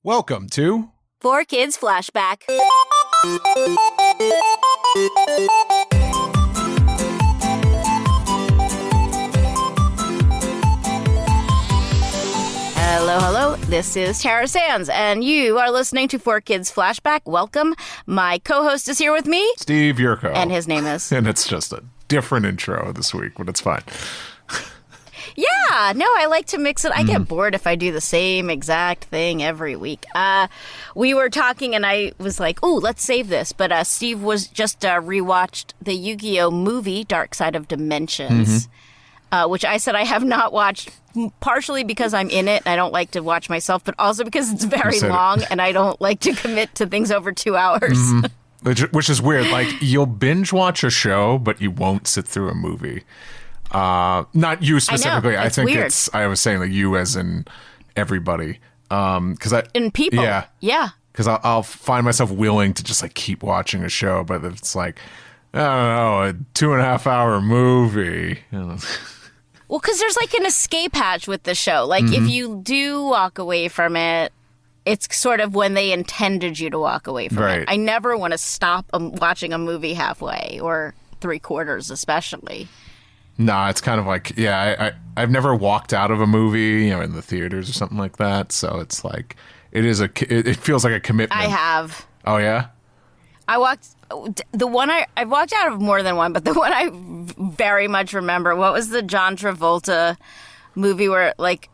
Welcome to 4Kids Flashback. Hello. This is Tara Sands, and you are listening to 4Kids Flashback. Welcome. My co-host is here with me. Steve Yurko. And his name is? And it's just a different intro this week, but it's fine. Yeah, no, I like to mix it. I get bored if I do the same exact thing every week. We were talking and I was like, ooh, let's save this. But Steve was just rewatched the Yu-Gi-Oh! Movie, Dark Side of Dimensions, which I said I have not watched, partially because I'm in it and I don't like to watch myself, but also because it's very long and I don't like to commit to things over 2 hours. Which is weird. Like, you'll binge watch a show, but you won't sit ththrough a movie. Not you specifically. I think weird. I was saying like you as in everybody. In people. Yeah. Because I'll find myself willing to just like keep watching a show, but it's like, I don't know, a 2.5 hour movie. Well, because there's like an escape hatch with the show. Like if you do walk away from it, it's sort of when they intended you to walk away from it. I never want to stop watching a movie halfway or 3/4 especially. No, it's kind of like, I've never walked out of a movie, in the theaters or something like that. So it's like, it feels like a commitment. I have. Oh, yeah? I walked out of more than one, but the one I very much remember, what was the John Travolta movie where like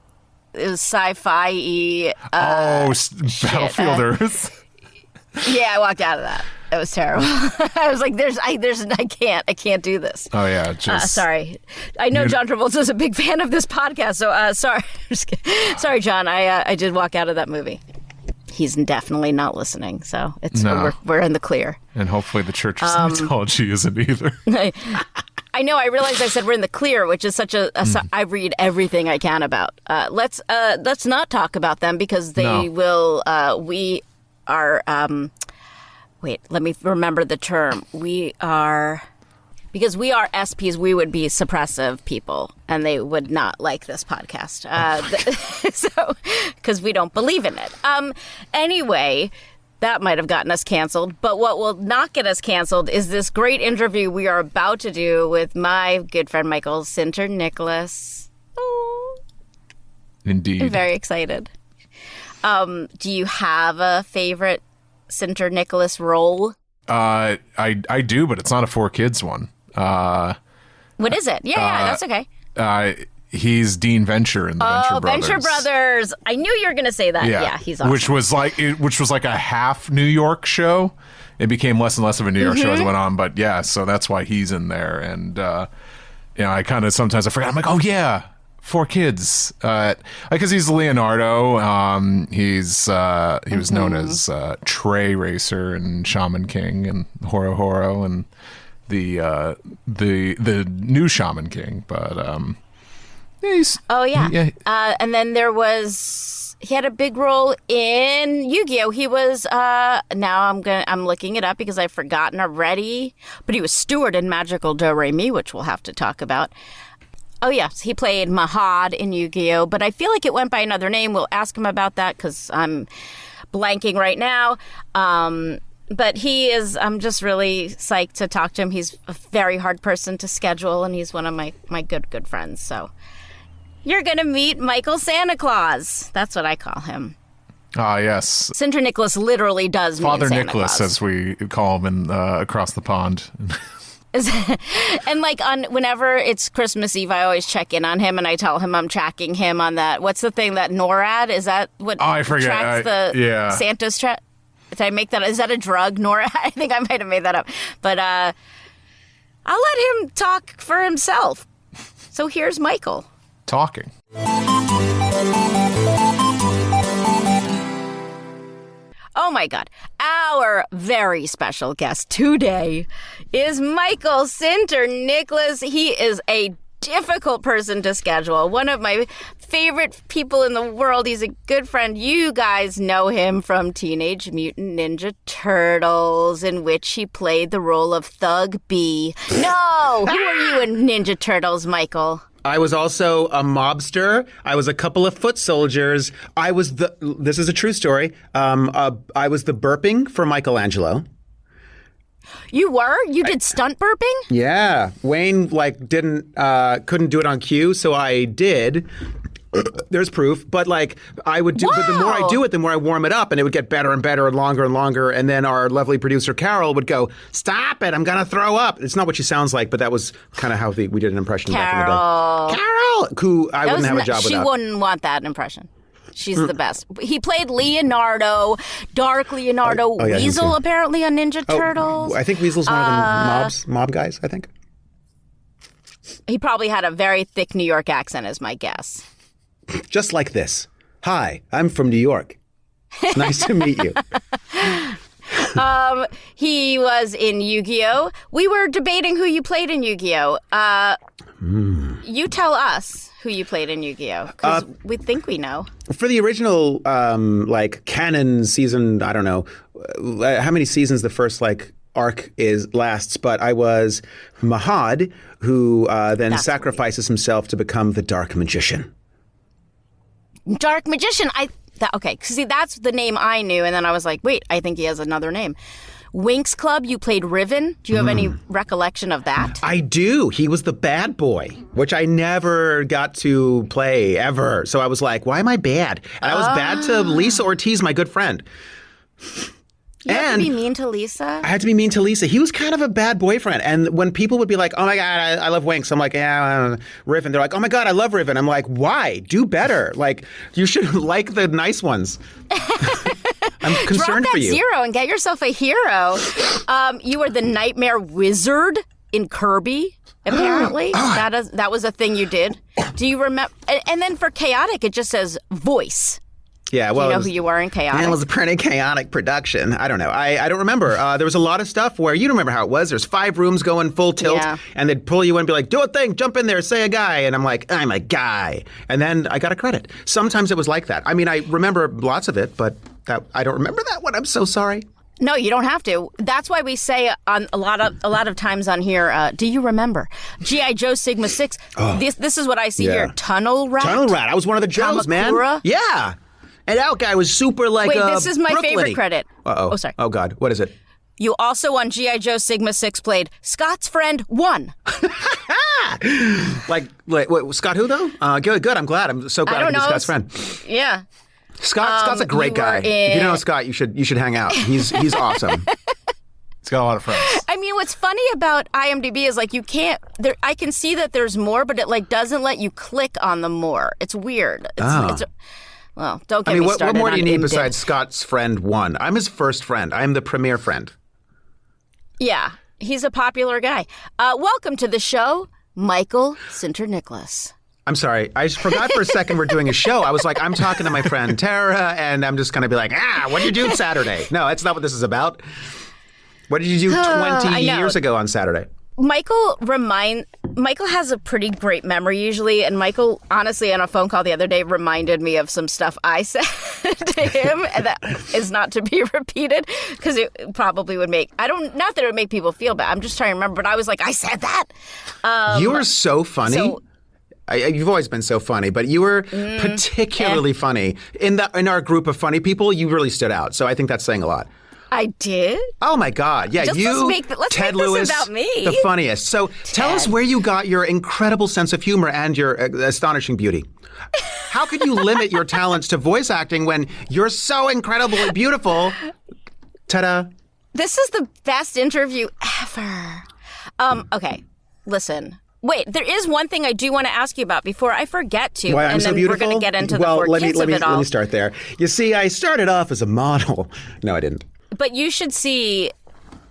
it was sci-fi-y? Battlefield Earth? Yeah, I walked out of that. It was terrible. I was like, I can't do this. Oh, yeah. Sorry. I know John Travolta's a big fan of this podcast, so sorry. Sorry, John. I did walk out of that movie. He's definitely not listening, so we're in the clear. And hopefully the Church of Scientology isn't either. I know. I realized I said we're in the clear, which is such I read everything I can about. Let's not talk about them because they will. We are. Wait, let me remember the term. Because we are SPs, we would be suppressive people, and they would not like this podcast. Because we don't believe in it. Anyway, that might have gotten us canceled. But what will not get us canceled is this great interview we are about to do with my good friend Michael Sinterniklaas. Oh. Indeed. I'm very excited. Do you have a favorite Sinterniklas role? I do, but it's not a 4Kids one. What is it? Yeah, that's okay. He's Dean Venture in the Venture Brothers. Venture Brothers. I knew you were going to say that. Yeah, he's awesome. Which was like a half New York show. It became less and less of a New York show as it went on, but yeah, so that's why he's in there. And I kind of sometimes I forget. I'm like, oh yeah, 4Kids, because he's Leonardo. He was known as Trey Racer and Shaman King and Horo and the new Shaman King. But and then he had a big role in Yu-Gi-Oh. He was I'm looking it up because I've forgotten already. But he was Stewart in Magical Do-Re-Mi, which we'll have to talk about. Oh, yes. He played Mahad in Yu-Gi-Oh! But I feel like it went by another name. We'll ask him about that because I'm blanking right now. But I'm just really psyched to talk to him. He's a very hard person to schedule, and he's one of my good friends. So you're going to meet Michael Sinterniklaas. That's what I call him. Ah, yes. Sinterniklas literally does mean Father Santa Nicholas, Claus. as we call him across the pond. And like whenever it's Christmas Eve, I always check in on him and I tell him I'm tracking him on that. What's the thing, that NORAD? Is that what I forget. tracks Santa's track? Did I make that? Is that a drug, NORAD? I think I might have made that up. But I'll let him talk for himself. So here's Michael. Talking. Oh my God. Our very special guest today is Michael Sinterniklaas. He is a difficult person to schedule. One of my favorite people in the world. He's a good friend. You guys know him from Teenage Mutant Ninja Turtles, in which he played the role of Thug B. No! Who are you in Ninja Turtles, Michael? I was also a mobster. I was a couple of foot soldiers. This is a true story. I was the burping for Michelangelo. You were? You did stunt burping? Yeah. Wayne couldn't do it on cue, so I did. There's proof, but I would do. Wow. But the more I do it, the more I warm it up, and it would get better and better and longer. And then our lovely producer Carol would go, "Stop it! I'm gonna throw up." It's not what she sounds like, but that was kind of how we did an impression back in the day. Carol, who I wouldn't have a job without. She wouldn't want that impression. She's the best. He played Leonardo, Dark Leonardo, Weasel apparently on Ninja Turtles. I think Weasel's one of the mob guys. I think he probably had a very thick New York accent, is my guess. Just like this. Hi, I'm from New York. It's nice to meet you. He was in Yu-Gi-Oh! We were debating who you played in Yu-Gi-Oh! You tell us who you played in Yu-Gi-Oh! Because we think we know. For the original, canon season, I don't know how many seasons the first, arc lasts, but I was Mahad, who then sacrifices himself to become the Dark Magician. Dark Magician. Okay, see, that's the name I knew, and then I was like, wait, I think he has another name. Winx Club, you played Riven. Do you have any recollection of that? I do. He was the bad boy, which I never got to play ever. So I was like, why am I bad? And I was bad to Lisa Ortiz, my good friend. You had to be mean to Lisa? I had to be mean to Lisa. He was kind of a bad boyfriend. And when people would be like, oh my God, I love Winx. I'm like, yeah, Riven. They're like, oh my God, I love Riven. I'm like, why? Do better. You should like the nice ones. I'm concerned Drop for you. that zero and get yourself a hero. You were the Nightmare Wizard in Kirby, apparently. That was a thing you did. Do you remember? And then for Chaotic, it just says voice. Yeah, well, do you know who you were in Chaotic? It was a pretty chaotic production. I don't know. I don't remember. There was a lot of stuff where you don't remember how it was. There's 5 rooms going full tilt, and they'd pull you in and be like, do a thing, jump in there, say a guy. And I'm like, I'm a guy. And then I got a credit. Sometimes it was like that. I mean, I remember lots of it, but I don't remember that one. I'm so sorry. No, you don't have to. That's why we say on a lot of times on here, do you remember? G.I. Joe Sigma 6. This is what I see here. Tunnel Rat. Tunnel Rat. I was one of the Joes, Kamakura. Man. Yeah. And that guy was super Wait, this is my favorite credit. Uh-oh. Oh, sorry. Oh, God. What is it? You also on G.I. Joe Sigma 6 played Scott's Friend 1. Wait, Scott who, though? Good. I'm glad. I'm so glad I can be Scott's friend. Yeah. Scott's a great guy. If you don't know Scott, you should hang out. He's awesome. He's got a lot of friends. I mean, what's funny about IMDb is you can't. I can see that there's more, but it doesn't let you click on the more. It's weird. Well, don't get me started. What more do you need IMDb. besides Scott's friend 1? I'm his first friend. I'm the premier friend. Yeah, he's a popular guy. Welcome to the show, Michael Sinterniklaas. I'm sorry. I just forgot for a second we're doing a show. I was like, I'm talking to my friend Tara, and I'm just going to be like, what did you do Saturday? No, that's not what this is about. What did you do 20 years ago on Saturday? Michael has a pretty great memory usually, and Michael, honestly, on a phone call the other day, reminded me of some stuff I said to him, and that is not to be repeated, because it probably would not that it would make people feel bad. I'm just trying to remember, but I was like, I said that? You were so funny. You've always been so funny, but you were particularly funny. In our group of funny people, you really stood out, so I think that's saying a lot. I did? Oh, my God. Yeah, let's make Ted this Lewis, about me. The funniest. So tell us where you got your incredible sense of humor and your astonishing beauty. How could you limit your talents to voice acting when you're so incredibly beautiful? Ta-da. This is the best interview ever. Okay, listen. Wait, there is one thing I do want to ask you about before I forget to. Why I'm so beautiful? We're going to get into the 4Kids of it all. Let me start there. You see, I started off as a model. No, I didn't. But you should see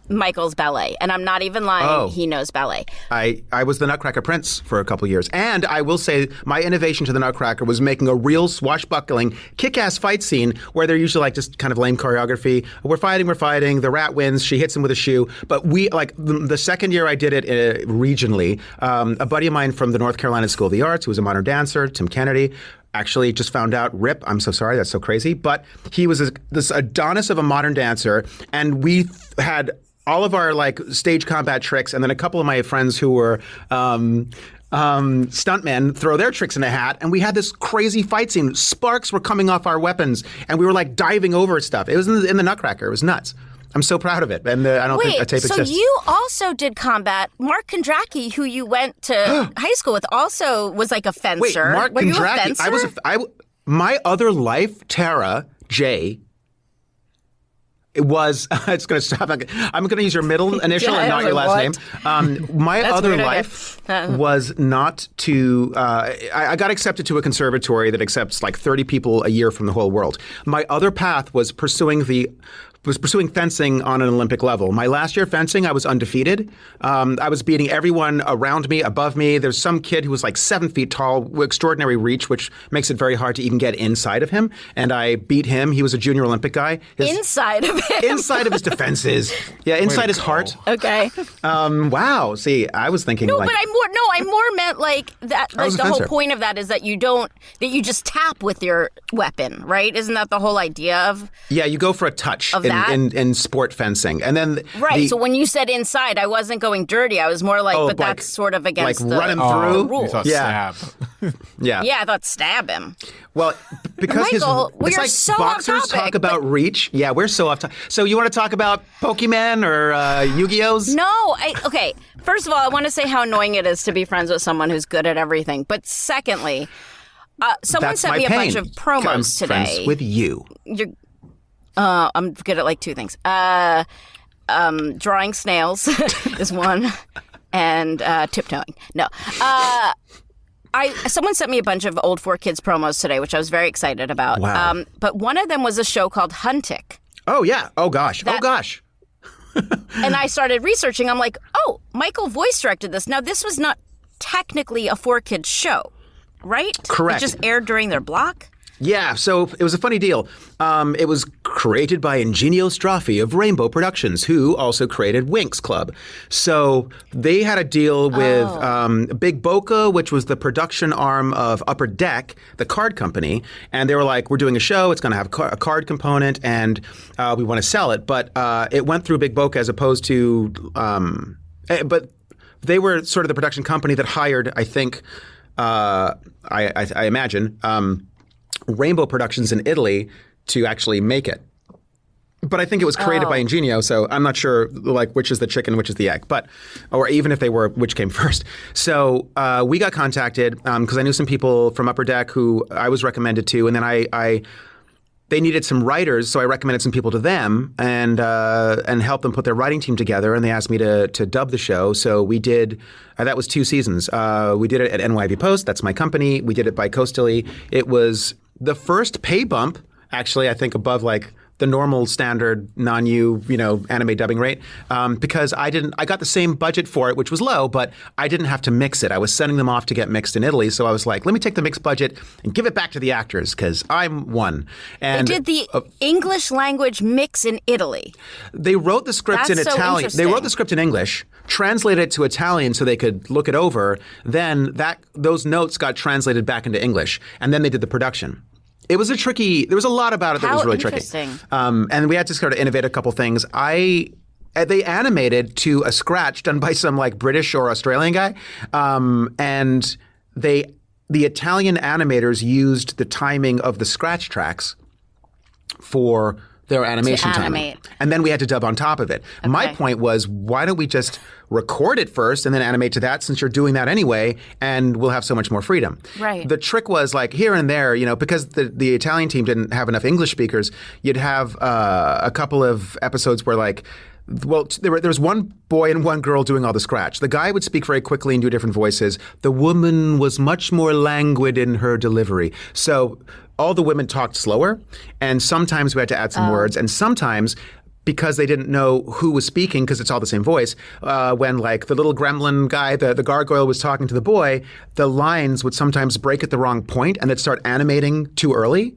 Michael's ballet, and I'm not even lying. He knows ballet. I was the Nutcracker Prince for a couple years, and I will say my innovation to the Nutcracker was making a real swashbuckling, kick-ass fight scene where they're usually just kind of lame choreography. We're fighting. The rat wins. She hits him with a shoe. But the second year I did it regionally, a buddy of mine from the North Carolina School of the Arts, who was a modern dancer, Tim Kennedy, actually just found out, RIP, I'm so sorry, that's so crazy, but he was this Adonis of a modern dancer, and we had all of our stage combat tricks, and then a couple of my friends who were stuntmen throw their tricks in a hat, and we had this crazy fight scene. Sparks were coming off our weapons, and we were like diving over stuff. It was in the Nutcracker. It was nuts. I'm so proud of it, and I don't think a tape exists. So you also did combat. Mark Kondracki, who you went to high school with, also was like a fencer. Wait, Mark Were Kondracki? You a fencer? My other life, Tara J. It was. It's going to stop. I'm going to use your middle initial and not your last name. My other life was not to. I got accepted to a conservatory that accepts like 30 people a year from the whole world. My other path was pursuing fencing on an Olympic level. My last year fencing, I was undefeated. I was beating everyone around me, above me. There's some kid who was like 7 feet tall, with extraordinary reach, which makes it very hard to even get inside of him. And I beat him. He was a junior Olympic guy. Inside of him? Inside of his defenses. Yeah, inside his heart. Okay. Wow. See, I was thinking but I more meant like that. Like the whole point of that is that you you just tap with your weapon, right? Isn't that the whole idea of? Yeah, you go for a touch. In sport fencing. And then so when you said inside, I wasn't going dirty. I was more like, that's sort of against like running through the rules. You thought stab. Yeah, I thought stab him. Well, because Michael, we it's are like so boxers off topic, talk about reach. Yeah, we're so off topic. So you want to talk about Pokemon or Yu-Gi-Ohs? No, okay. First of all, I want to say how annoying it is to be friends with someone who's good at everything. But secondly, someone sent me a bunch of promos today. I'm friends with you. I'm good at like 2 things. Drawing snails is one, and tiptoeing. No. Someone sent me a bunch of old 4Kids promos today, which I was very excited about. Wow. But one of them was a show called Huntic. Oh, yeah. Oh, gosh. And I started researching. I'm like, oh, Michael voice directed this. Now, this was not technically a 4Kids show, right? Correct. It just aired during their block? Yeah, so it was a funny deal. It was created by Ingenio Straffi of Rainbow Productions, who also created Winx Club. So they had a deal with Big Bokeh, which was the production arm of Upper Deck, the card company. And they were like, we're doing a show. It's going to have a card component, and we want to sell it. But it went through Big Bokeh as opposed to but they were sort of the production company that hired, I think, I imagine, Rainbow Productions in Italy to actually make it. But I think it was created by Ingenio, so I'm not sure like which is the chicken, which is the egg, or even if they were, which came first. So we got contacted because I knew some people from Upper Deck who I was recommended to, and then they needed some writers, so I recommended some people to them and helped them put their writing team together. And they asked me to dub the show. So we did. That was 2 seasons. We did it at NYV Post. That's my company. We did it bi-coastally. It was the first pay bump, actually, I think above like the normal standard non-U, anime dubbing rate, because I got the same budget for it, which was low, but I didn't have to mix it. I was sending them off to get mixed in Italy, so I was like, let me take the mixed budget and give it back to the actors because I'm one. And they did the English language mix in Italy. They wrote the script in Italian. They wrote the script in English, translated it to Italian so they could look it over. Then those notes got translated back into English, and then they did the production. It was there was a lot about it that was really tricky. And we had to sort of innovate a couple things. They animated to a scratch done by some like British or Australian guy. And the Italian animators used the timing of the scratch tracks for their animation timing. And then we had to dub on top of it. Okay. My point was, why don't we just record it first and then animate to that, since you're doing that anyway, and we'll have so much more freedom. Right. The trick was like here and there, because the Italian team didn't have enough English speakers, you'd have a couple of episodes where like, there was one boy and one girl doing all the scratch. The guy would speak very quickly and do different voices. The woman was much more languid in her delivery. So all the women talked slower, and sometimes we had to add some words, and sometimes, because they didn't know who was speaking, because it's all the same voice, when like the little gremlin guy, the gargoyle was talking to the boy, the lines would sometimes break at the wrong point, and they'd start animating too early.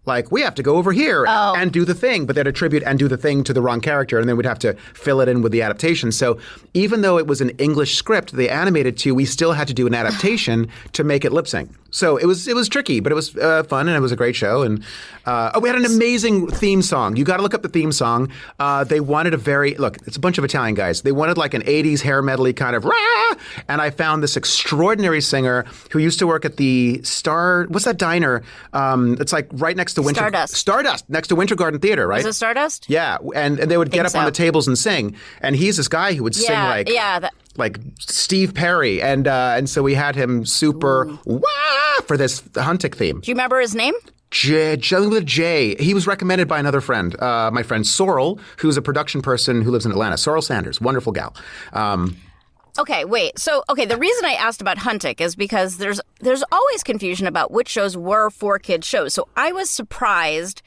Like, we have to go over here and do the thing, but they'd attribute and do the thing to the wrong character, and then we'd have to fill it in with the adaptation. So even though it was an English script they animated to, we still had to do an adaptation to make it lip sync. So it was tricky, but it was fun, and it was a great show. And we had an amazing theme song. You got to look up the theme song. They wanted it's a bunch of Italian guys. They wanted like an 80s hair medley kind of rah! And I found this extraordinary singer who used to work at the what's that diner? It's like right next to Stardust, next to Winter Garden Theater, right? Is it Stardust? Yeah, and they would get up on the tables and sing. And he's this guy who would sing like Steve Perry, and so we had him super wah for this Huntic theme. Do you remember his name? With a J. He was recommended by another friend, my friend Sorrel, who's a production person who lives in Atlanta. Sorrel Sanders, wonderful gal. Okay, wait. So, the reason I asked about Huntic is because there's always confusion about which shows were 4Kids shows. So I was surprised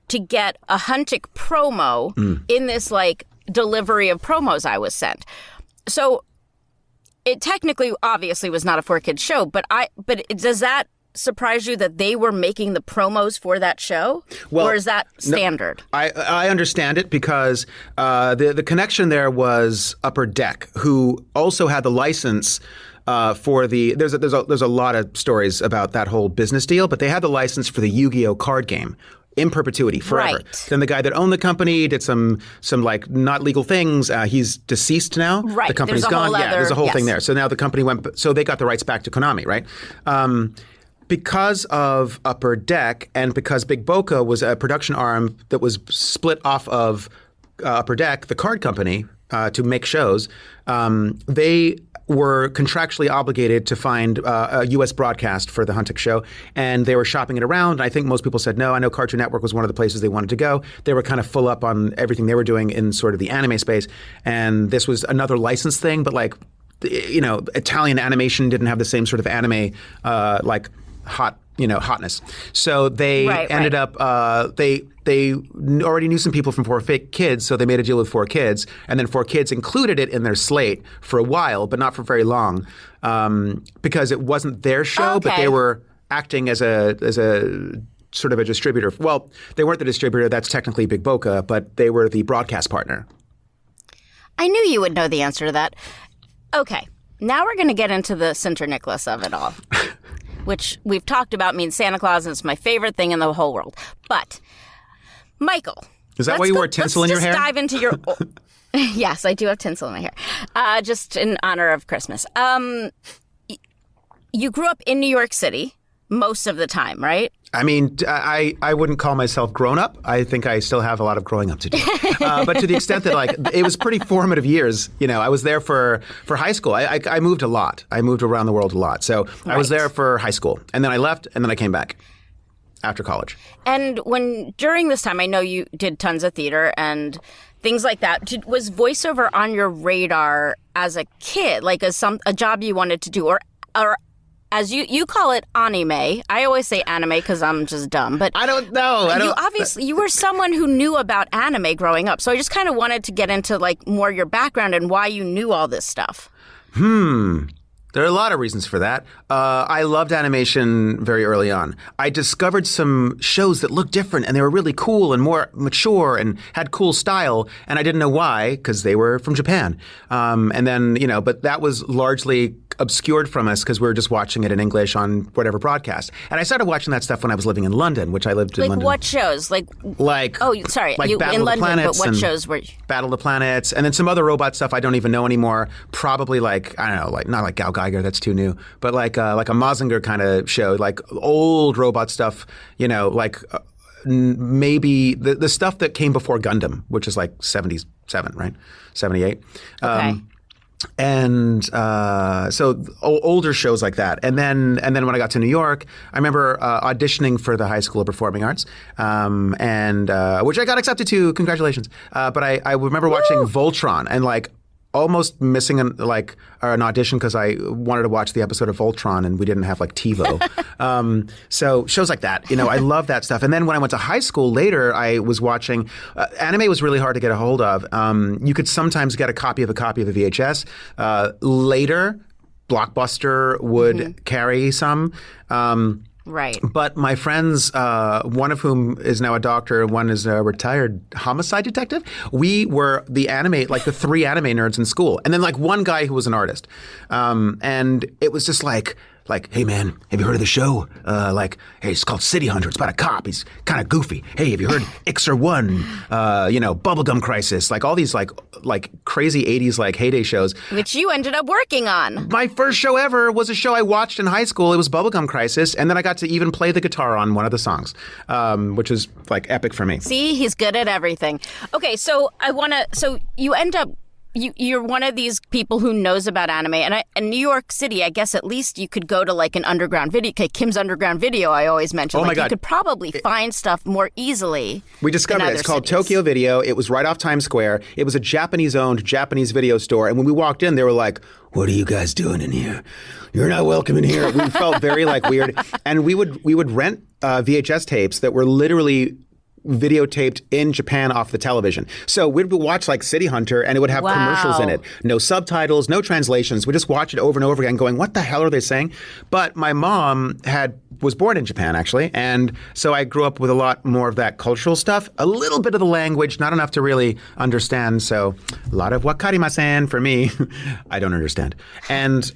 to get a Huntic promo in this like delivery of promos I was sent. So it technically, obviously, was not a 4Kids show, but does that surprise you that they were making the promos for that show? Well, or is that standard? No, I understand it because the connection there was Upper Deck, who also had the license for the. There's a lot of stories about that whole business deal, but they had the license for the Yu-Gi-Oh card game. In perpetuity, forever. Right. Then the guy that owned the company did some like not legal things. He's deceased now. Right. The company's gone. There's a whole thing there. So now the company went. So they got the rights back to Konami, right? Because of Upper Deck and because Big Bokeh was a production arm that was split off of Upper Deck, the card company, to make shows, they were contractually obligated to find a U.S. broadcast for the Huntic show, and they were shopping it around. I think most people said no. I know Cartoon Network was one of the places they wanted to go. They were kind of full up on everything they were doing in sort of the anime space, and this was another license thing, but like, Italian animation didn't have the same sort of anime like hotness. So they ended up they already knew some people from 4Kids, so they made a deal with 4Kids, and then 4Kids included it in their slate for a while, but not for very long, because it wasn't their show, but they were acting as a sort of a distributor. Well, they weren't the distributor. That's technically Big Bokeh, but they were the broadcast partner. I knew you would know the answer to that. Okay, now we're going to get into the Sinterniklas of it all. Which we've talked about means Santa Claus, and it's my favorite thing in the whole world. But, Michael. Is that why you wore tinsel in your hair? Let's dive into your... Yes, I do have tinsel in my hair. Just in honor of Christmas. You grew up in New York City most of the time, right? I mean, I wouldn't call myself grown up. I think I still have a lot of growing up to do. But to the extent that like it was pretty formative years. I was there for high school. I moved a lot. I moved around the world a lot. So I was there for high school, and then I left, and then I came back after college. And during this time, I know you did tons of theater and things like that. Was voiceover on your radar as a kid, like as a job you wanted to do, or as you call it, anime. I always say anime because I'm just dumb. But I don't know. You were someone who knew about anime growing up. So I just kind of wanted to get into like more your background and why you knew all this stuff. There are a lot of reasons for that. I loved animation very early on. I discovered some shows that looked different, and they were really cool and more mature and had cool style, and I didn't know why because they were from Japan. And then, but that was largely obscured from us because we were just watching it in English on whatever broadcast. And I started watching that stuff when I was living in London, which I lived in London. Like what shows? Like you Battle in of London, the Planets, but what shows were you? Battle of the Planets, and then some other robot stuff I don't even know anymore. Probably like, I don't know, like not like Gal Geiger, that's too new, but like a Mazinger kind of show, like old robot stuff, maybe the stuff that came before Gundam, which is like 77, right? 78. Okay. And so older shows like that. And then when I got to New York, I remember auditioning for the High School of Performing Arts, and which I got accepted to. Congratulations. But I remember watching Voltron and like almost missing an audition because I wanted to watch the episode of Voltron and we didn't have like TiVo. So shows like that, I love that stuff. And then when I went to high school later, I was watching anime was really hard to get a hold of. You could sometimes get a copy of a VHS. Later, Blockbuster would carry some. Right. But my friends, one of whom is now a doctor, one is a retired homicide detective. We were the three anime nerds in school. And then like one guy who was an artist. And it was just like Like, hey man, have you heard of the show? Hey, it's called City Hunter. It's about a cop. He's kind of goofy. Hey, have you heard Ixer One? Bubblegum Crisis. Like all these like crazy 80s like heyday shows. Which you ended up working on. My first show ever was a show I watched in high school. It was Bubblegum Crisis, and then I got to even play the guitar on one of the songs, which is like epic for me. See, he's good at everything. Okay, so so you end up. You're one of these people who knows about anime, and in New York City, I guess at least you could go to like an underground video. Okay, Kim's Underground Video, I always mention. Oh my God. You could probably find stuff more easily. We discovered it. It's called Tokyo Video. It was right off Times Square. It was a Japanese-owned Japanese video store, and when we walked in, they were like, "What are you guys doing in here? You're not welcome in here." We felt very like weird, and we would rent VHS tapes that were literally videotaped in Japan off the television. So we'd watch like City Hunter and it would have commercials in it. No subtitles, no translations. We just watch it over and over again going, what the hell are they saying? But my mom was born in Japan actually. And so I grew up with a lot more of that cultural stuff, a little bit of the language, not enough to really understand. So a lot of wakarimasen for me, I don't understand. And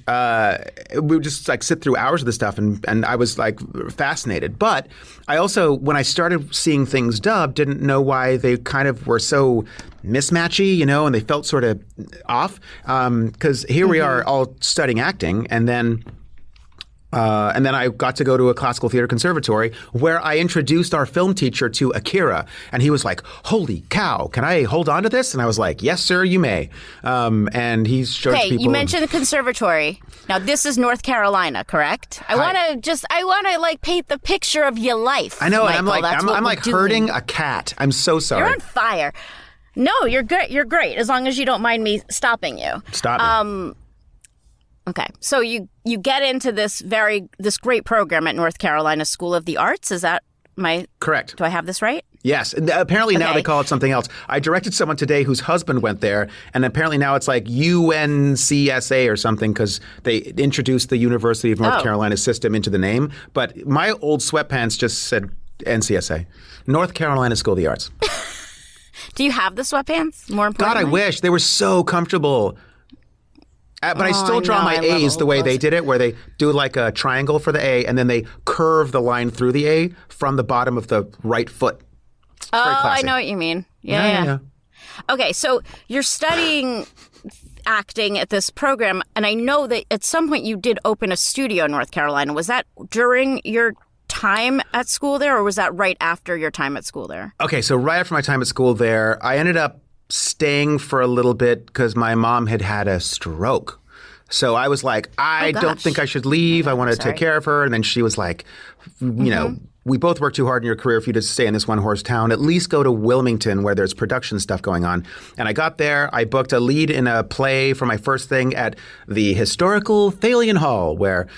we would just like sit through hours of this stuff and I was like fascinated. But I also, when I started seeing things dubbed, didn't know why they kind of were so mismatchy, and they felt sort of off. Because here we are all studying acting, and then I got to go to a classical theater conservatory where I introduced our film teacher to Akira. And he was like, holy cow, can I hold on to this? And I was like, yes, sir, you may. And he showed people. Okay, you mentioned the conservatory. Now, this is North Carolina, correct? I want to like paint the picture of your life. I know, Michael. and I'm like herding a cat. I'm so sorry. You're on fire. No, you're good. You're great, as long as you don't mind me stopping you. Stop me. Okay, so you get into this great program at North Carolina School of the Arts. Is that correct? Do I have this right? Yes. Apparently now they call it something else. I directed someone today whose husband went there, and apparently now it's like UNCSA or something because they introduced the University of North Carolina system into the name. But my old sweatpants just said NCSA, North Carolina School of the Arts. Do you have the sweatpants? More importantly? God, I wish. They were so comfortable. But I still draw my A's the way they did it, where they do like a triangle for the A, and then they curve the line through the A from the bottom of the right foot. It's very classic. I know what you mean. Yeah. Okay, so you're studying acting at this program, and I know that at some point you did open a studio in North Carolina. Was that during your time at school there, or was that right after your time at school there? Okay, so right after my time at school there, I ended up staying for a little bit because my mom had a stroke. So I was like, I don't think I should leave. I want to take care of her. And then she was like, you know, we both work too hard in your career for you to stay in this one horse town. At least go to Wilmington where there's production stuff going on. And I got there. I booked a lead in a play for my first thing at the historical Thalian Hall, where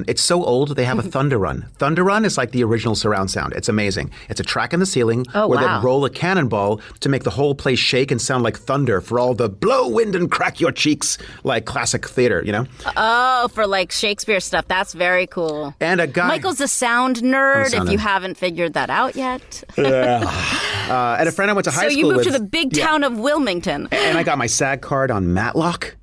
it's so old they have a Thunder Run. Thunder Run is like the original surround sound. It's amazing. It's a track in the ceiling where they roll a cannonball to make the whole place shake and sound like thunder for all the blow wind and crack your cheeks like classic theater, you know? Oh, for like Shakespeare stuff. That's very cool. And a guy... Michael's a sound nerd. If you haven't figured that out yet. And a friend I went to high school with. So you moved to the big town of Wilmington. And I got my SAG card on Matlock.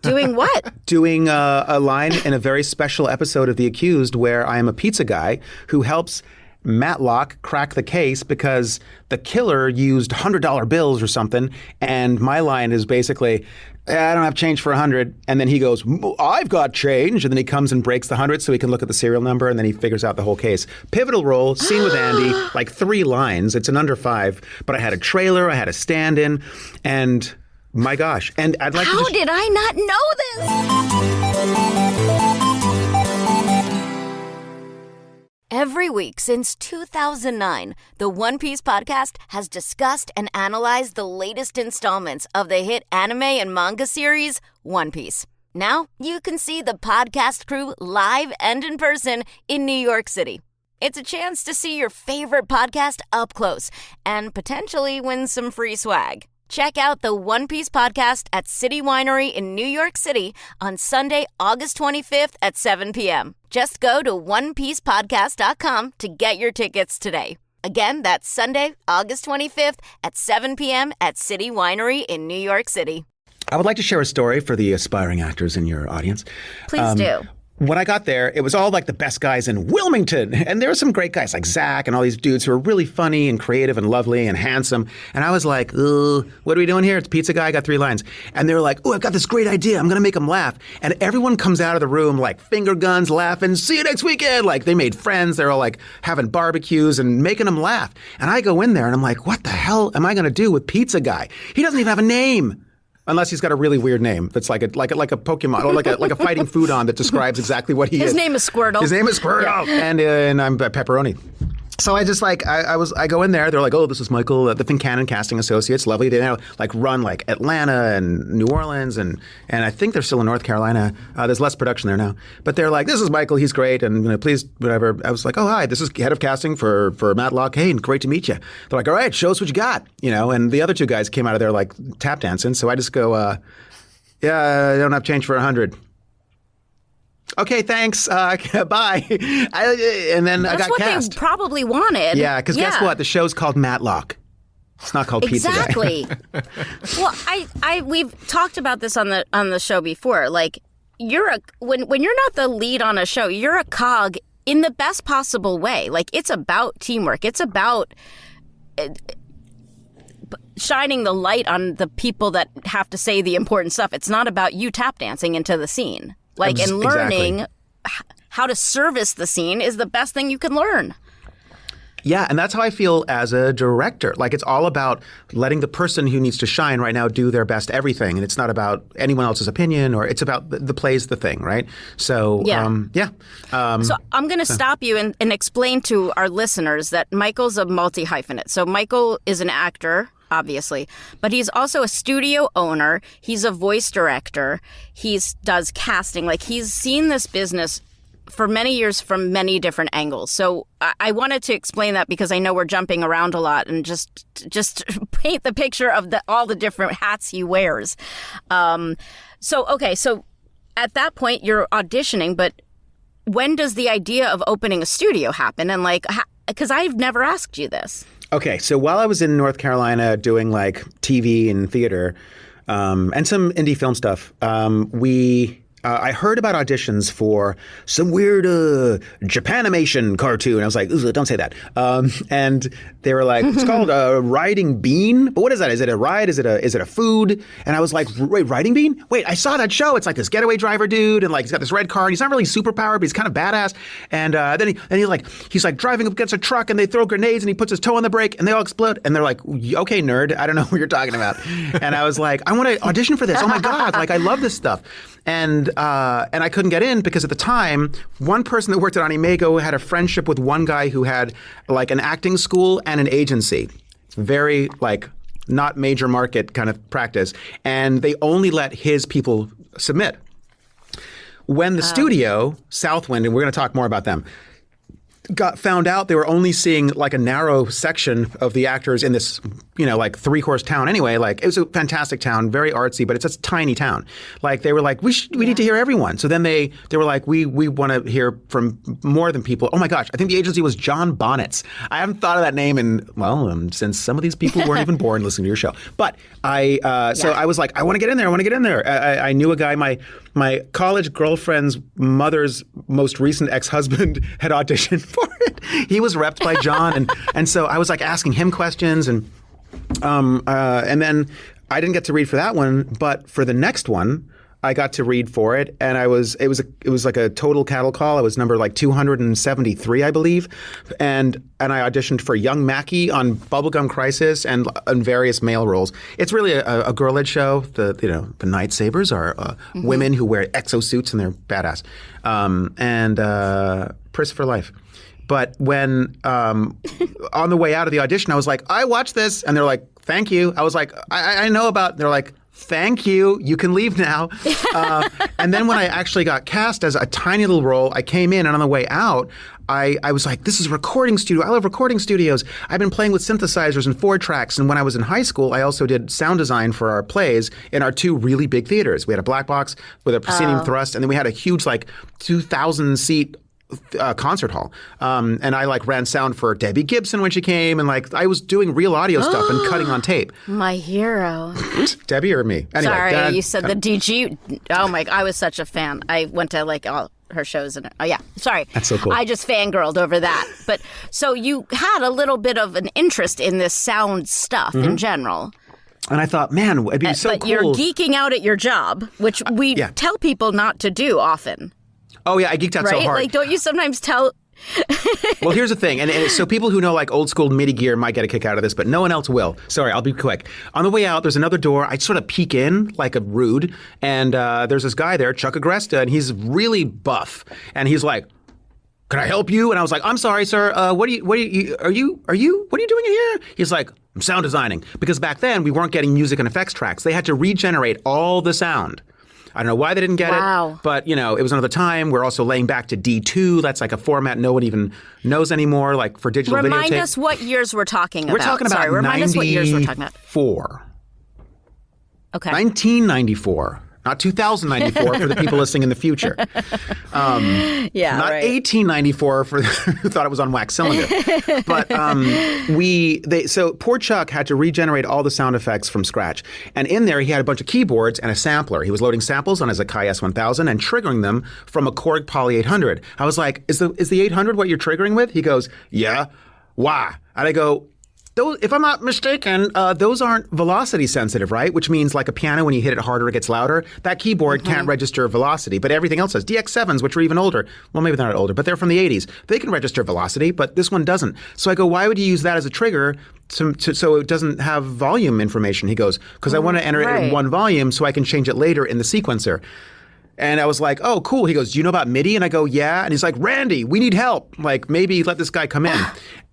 Doing what? Doing a line in a very special episode of The Accused where I am a pizza guy who helps Matlock crack the case because the killer used $100 bills or something. And my line is basically... I don't have change for 100. And then he goes, I've got change. And then he comes and breaks the 100 so he can look at the serial number, and then he figures out the whole case. Pivotal role, scene with Andy, like 3 lines. It's an under 5. But I had a trailer, I had a stand-in, and my gosh. And I'd like How did I not know this? Every week since 2009, the One Piece podcast has discussed and analyzed the latest installments of the hit anime and manga series, One Piece. Now you can see the podcast crew live and in person in New York City. It's a chance to see your favorite podcast up close and potentially win some free swag. Check out the One Piece podcast at City Winery in New York City on Sunday, August 25th at 7 p.m. Just go to OnePiecePodcast.com to get your tickets today. Again, that's Sunday, August 25th at 7 p.m. at City Winery in New York City. I would like to share a story for the aspiring actors in your audience. Please do. when I got there, it was all like the best guys in Wilmington. And there were some great guys like Zach and all these dudes who were really funny and creative and lovely and handsome. And I was like, what are we doing here? It's Pizza Guy. I got 3 lines. And they were like, I've got this great idea. I'm going to make them laugh. And everyone comes out of the room like finger guns, laughing. See you next weekend. Like they made friends. They're all like having barbecues and making them laugh. And I go in there and I'm like, what the hell am I going to do with Pizza Guy? He doesn't even have a name. Unless he's got a really weird name that's like a Pokemon or like a Fighting Foodon that describes exactly what he is. His name is Squirtle. His name is Squirtle, and I'm Pepperoni. So I just like I go in there. They're like, this is Michael, the Fincannon Casting Associates. Lovely. They now like run like Atlanta and New Orleans and I think they're still in North Carolina. There's less production there now, but they're like, this is Michael. He's great, and please whatever. I was like, hi, this is head of casting for Matlock. Hey, great to meet you. They're like, all right, show us what you got, And the other 2 guys came out of there like tap dancing. So I just go, I don't have change for 100. Okay, thanks. Bye. And then I got cast. That's what they probably wanted. Yeah, because guess what? The show's called Matlock. It's not called Pizza Guy. Exactly. Well, we've talked about this on the show before. Like, when you're not the lead on a show, you're a cog in the best possible way. Like, it's about teamwork. It's about shining the light on the people that have to say the important stuff. It's not about you tap dancing into the scene. And learning how to service the scene is the best thing you can learn. Yeah, and that's how I feel as a director. Like, it's all about letting the person who needs to shine right now do their best everything. And it's not about anyone else's opinion, or it's about the play's the thing, right? So, so I'm going to stop you and explain to our listeners that Michael's a multi-hyphenate. So Michael is an actor, obviously, but he's also a studio owner. He's a voice director. He does casting. Like, he's seen this business for many years from many different angles. So I wanted to explain that because I know we're jumping around a lot, and just paint the picture of all the different hats he wears. So at that point you're auditioning, but when does the idea of opening a studio happen? And because I've never asked you this. Okay, so while I was in North Carolina doing like TV and theater and some indie film stuff, I heard about auditions for some weird Japanimation cartoon. I was like, don't say that. And they were like, it's called Riding Bean. But what is that? Is it a ride? Is it a food? And I was like, wait, Riding Bean? Wait, I saw that show. It's like this getaway driver dude, and like he's got this red car, and he's not really super powered, but he's kind of badass. And then he's driving up against a truck, and they throw grenades, and he puts his toe on the brake, and they all explode. And they're like, okay, nerd, I don't know what you're talking about. And I was like, I want to audition for this. Oh my God, like I love this stuff. And I couldn't get in because at the time, one person that worked at Animego had a friendship with one guy who had like an acting school and an agency. It's very like not major market kind of practice. And they only let his people submit. When the studio, Southwind, and we're going to talk more about them, found out they were only seeing like a narrow section of the actors in this, like 3-horse town anyway. Like, it was a fantastic town, very artsy, but it's a tiny town. Like, they were like, we need to hear everyone. So then they were like, we want to hear from more than people. Oh my gosh, I think the agency was John Bonnets. I haven't thought of that name since some of these people weren't even born listening to your show. But so I was like, I want to get in there. I knew a guy, my college girlfriend's mother's most recent ex-husband had auditioned for it. He was repped by John, and so I was like asking him questions, and then I didn't get to read for that one, but for the next one, I got to read for it, and it was like a total cattle call. I was number like 273, I believe, and I auditioned for Young Mackie on Bubblegum Crisis and various male roles. It's really a girl-led show. The Night Sabers are women who wear exosuits and they're badass, and Pris for life. But when on the way out of the audition, I was like, I watched this, and they're like, thank you. I was like, I know about. They're like, thank you. You can leave now. And then when I actually got cast as a tiny little role, I came in, and on the way out, I was like, this is a recording studio. I love recording studios. I've been playing with synthesizers and 4-tracks. And when I was in high school, I also did sound design for our plays in our 2 really big theaters. We had a black box with a proscenium thrust, and then we had a huge, like, 2,000-seat concert hall. And I like ran sound for Debbie Gibson when she came, and like I was doing real audio stuff and cutting on tape. My hero. Debbie or me? Anyway, sorry, you said the DG. Oh my! I was such a fan. I went to like her shows. And oh yeah, sorry, that's so cool. I just fangirled over that. But so you had a little bit of an interest in this sound stuff in general. And I thought, man, it'd be so but cool. You're geeking out at your job, which we tell people not to do often. Oh yeah, I geeked out so hard. Like, don't you sometimes tell? Well, here's the thing, and so people who know like old school MIDI gear might get a kick out of this, but no one else will. Sorry, I'll be quick. On the way out, there's another door. I sort of peek in like a rude, and there's this guy there, Chuck Agresta, and he's really buff, and he's like, "Can I help you?" And I was like, "I'm sorry, sir. What are you doing in here?" He's like, "I'm sound designing," because back then we weren't getting music and effects tracks. They had to regenerate all the sound. I don't know why they didn't get it, but it was another time. We're also laying back to D2. That's like a format no one even knows anymore, like for digital videotape. Remind us what years we're talking about. We're talking about remind us what years we're talking about. 94. Okay. 1994. Not 2094 for the people listening in the future. Not 1894 for who thought it was on wax cylinder. But so poor Chuck had to regenerate all the sound effects from scratch. And in there, he had a bunch of keyboards and a sampler. He was loading samples on his Akai S1000 and triggering them from a Korg Poly 800. I was like, is the 800 what you're triggering with? He goes, yeah. Why? And I go, if I'm not mistaken, those aren't velocity sensitive, right? Which means like a piano, when you hit it harder, it gets louder. That keyboard can't register velocity, but everything else does. DX7s, which are even older. Well, maybe they're not older, but they're from the 80s. They can register velocity, but this one doesn't. So I go, why would you use that as a trigger so it doesn't have volume information? He goes, because I want to enter it in one volume so I can change it later in the sequencer. And I was like, oh, cool. He goes, do you know about MIDI? And I go, yeah. And he's like, Randy, we need help. Like, maybe let this guy come in.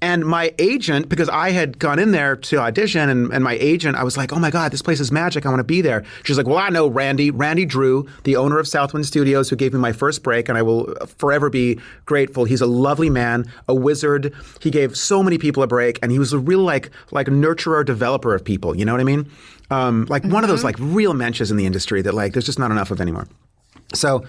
And my agent, because I had gone in there to audition, and my agent, I was like, oh my God, this place is magic. I want to be there. She's like, well, I know Randy Drew, the owner of Southwind Studios, who gave me my first break, and I will forever be grateful. He's a lovely man, a wizard. He gave so many people a break, and he was a real like nurturer, developer of people. You know what I mean? One of those like real mensches in the industry that like there's just not enough of anymore. So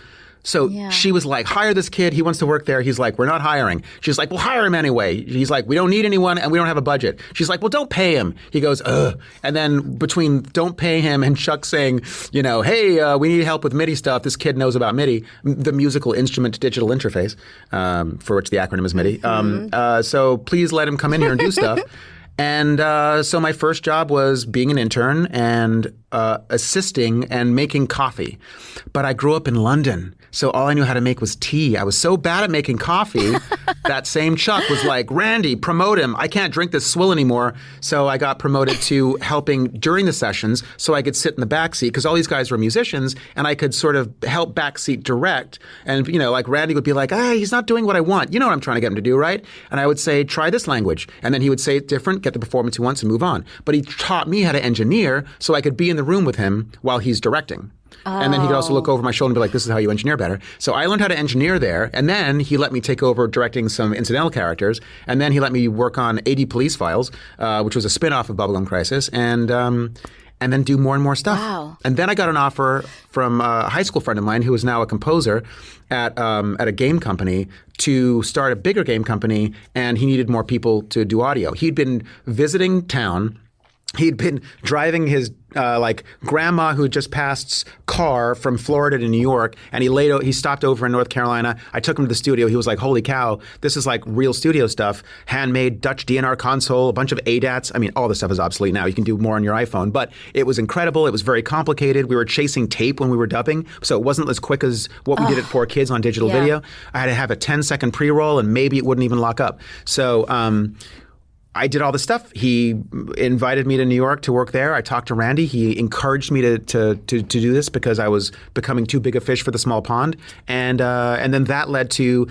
she was like, hire this kid. He wants to work there. He's like, we're not hiring. She's like, well, hire him anyway. He's like, we don't need anyone and we don't have a budget. She's like, well, don't pay him. He goes, ugh. And then between don't pay him and Chuck saying, hey, we need help with MIDI stuff. This kid knows about MIDI, the musical instrument to digital interface, for which the acronym is MIDI. So please let him come in here and do stuff. And so my first job was being an intern and assisting and making coffee. But I grew up in London, so all I knew how to make was tea. I was so bad at making coffee, that same Chuck was like, Randy, promote him. I can't drink this swill anymore. So I got promoted to helping during the sessions so I could sit in the backseat, because all these guys were musicians, and I could sort of help backseat direct. And, like Randy would be like, he's not doing what I want. You know what I'm trying to get him to do, right? And I would say, try this language. And then he would say it different, get the performance he wants, and move on. But he taught me how to engineer so I could be in the room with him while he's directing. And then he could also look over my shoulder and be like, this is how you engineer better. So I learned how to engineer there. And then he let me take over directing some incidental characters. And then he let me work on 80 Police Files, which was a spin-off of Bubblegum Crisis. And then do more and more stuff. Wow. And then I got an offer from a high school friend of mine who is now a composer at a game company to start a bigger game company. And he needed more people to do audio. He'd been visiting town. He'd been driving his grandma who had just passed car from Florida to New York, and he stopped over in North Carolina. I took him to the studio. He was like, holy cow, this is like real studio stuff. Handmade Dutch DNR console, a bunch of ADATs. I mean, all this stuff is obsolete now. You can do more on your iPhone, but it was incredible. It was very complicated. We were chasing tape when we were dubbing, so it wasn't as quick as what we did at 4Kids on digital video. I had to have a 10-second pre-roll, and maybe it wouldn't even lock up. So I did all this stuff. He invited me to New York to work there. I talked to Randy. He encouraged me to do this because I was becoming too big a fish for the small pond. And then that led to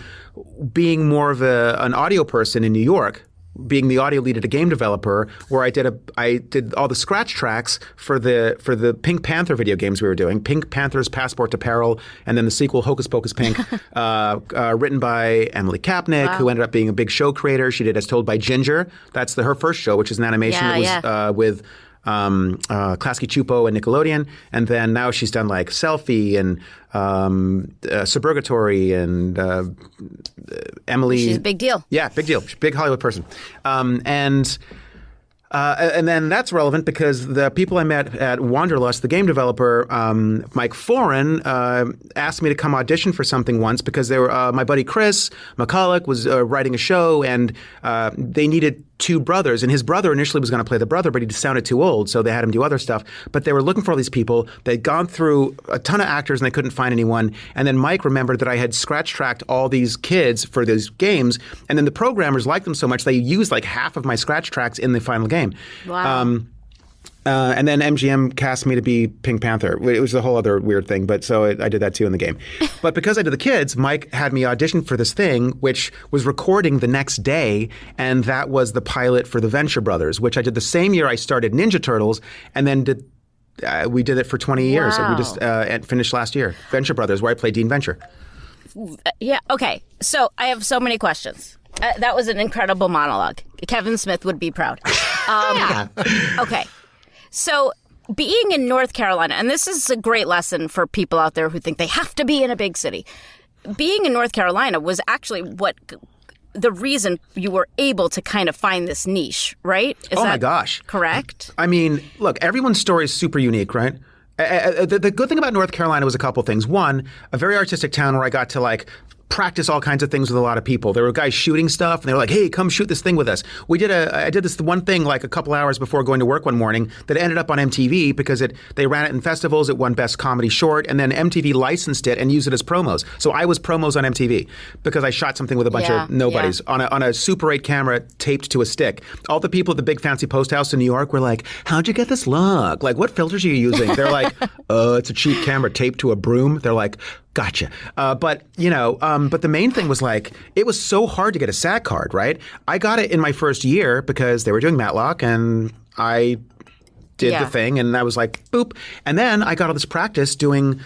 being more of an audio person in New York, being the audio lead at a game developer, where I did all the scratch tracks for the Pink Panther video games we were doing, Pink Panther's Passport to Peril, and then the sequel Hocus Pocus Pink, written by Emily Kapnick, who ended up being a big show creator. She did As Told by Ginger. That's her first show, which is an animation that was with Klasky Chupo and Nickelodeon, and then now she's done like Selfie and Suburgatory and Emily. She's a big deal. Yeah, big deal. She's a big Hollywood person. And And then that's relevant because the people I met at Wanderlust, the game developer, Mike Foran, asked me to come audition for something once because they were my buddy Chris McCulloch was writing a show, and they needed two brothers. And his brother initially was going to play the brother, but he just sounded too old, so they had him do other stuff. But they were looking for all these people. They'd gone through a ton of actors, and they couldn't find anyone. And then Mike remembered that I had scratch-tracked all these kids for these games, and then the programmers liked them so much they used like half of my scratch tracks in the final game. Wow. And then MGM cast me to be Pink Panther. It was a whole other weird thing, but so I did that too in the game. But because I did the kids, Mike had me audition for this thing, which was recording the next day, and that was the pilot for the Venture Brothers, which I did the same year I started Ninja Turtles, and then we did it for 20 years. Wow. We just finished last year. Venture Brothers, where I played Dean Venture. Yeah. Okay. So I have so many questions. That was an incredible monologue. Kevin Smith would be proud. Okay. So being in North Carolina, and this is a great lesson for people out there who think they have to be in a big city. Being in North Carolina was actually the reason you were able to kind of find this niche, right? Is my gosh. Correct? I mean, look, everyone's story is super unique, right? The good thing about North Carolina was a couple things. One, a very artistic town where I got to like practice all kinds of things with a lot of people. There were guys shooting stuff, and they were like, "Hey, come shoot this thing with us." I did this one thing like a couple hours before going to work one morning that ended up on MTV because they ran it in festivals. It won Best Comedy Short, and then MTV licensed it and used it as promos. So I was promos on MTV because I shot something with a bunch of nobodies on a Super 8 camera taped to a stick. All the people at the big fancy post house in New York were like, "How'd you get this look? Like, what filters are you using?" They're like, "It's a cheap camera taped to a broom." They're like, "Gotcha." But the main thing was like, it was so hard to get a SAG card, right? I got it in my first year because they were doing Matlock, and I did the thing, and I was like, boop. And then I got all this practice doing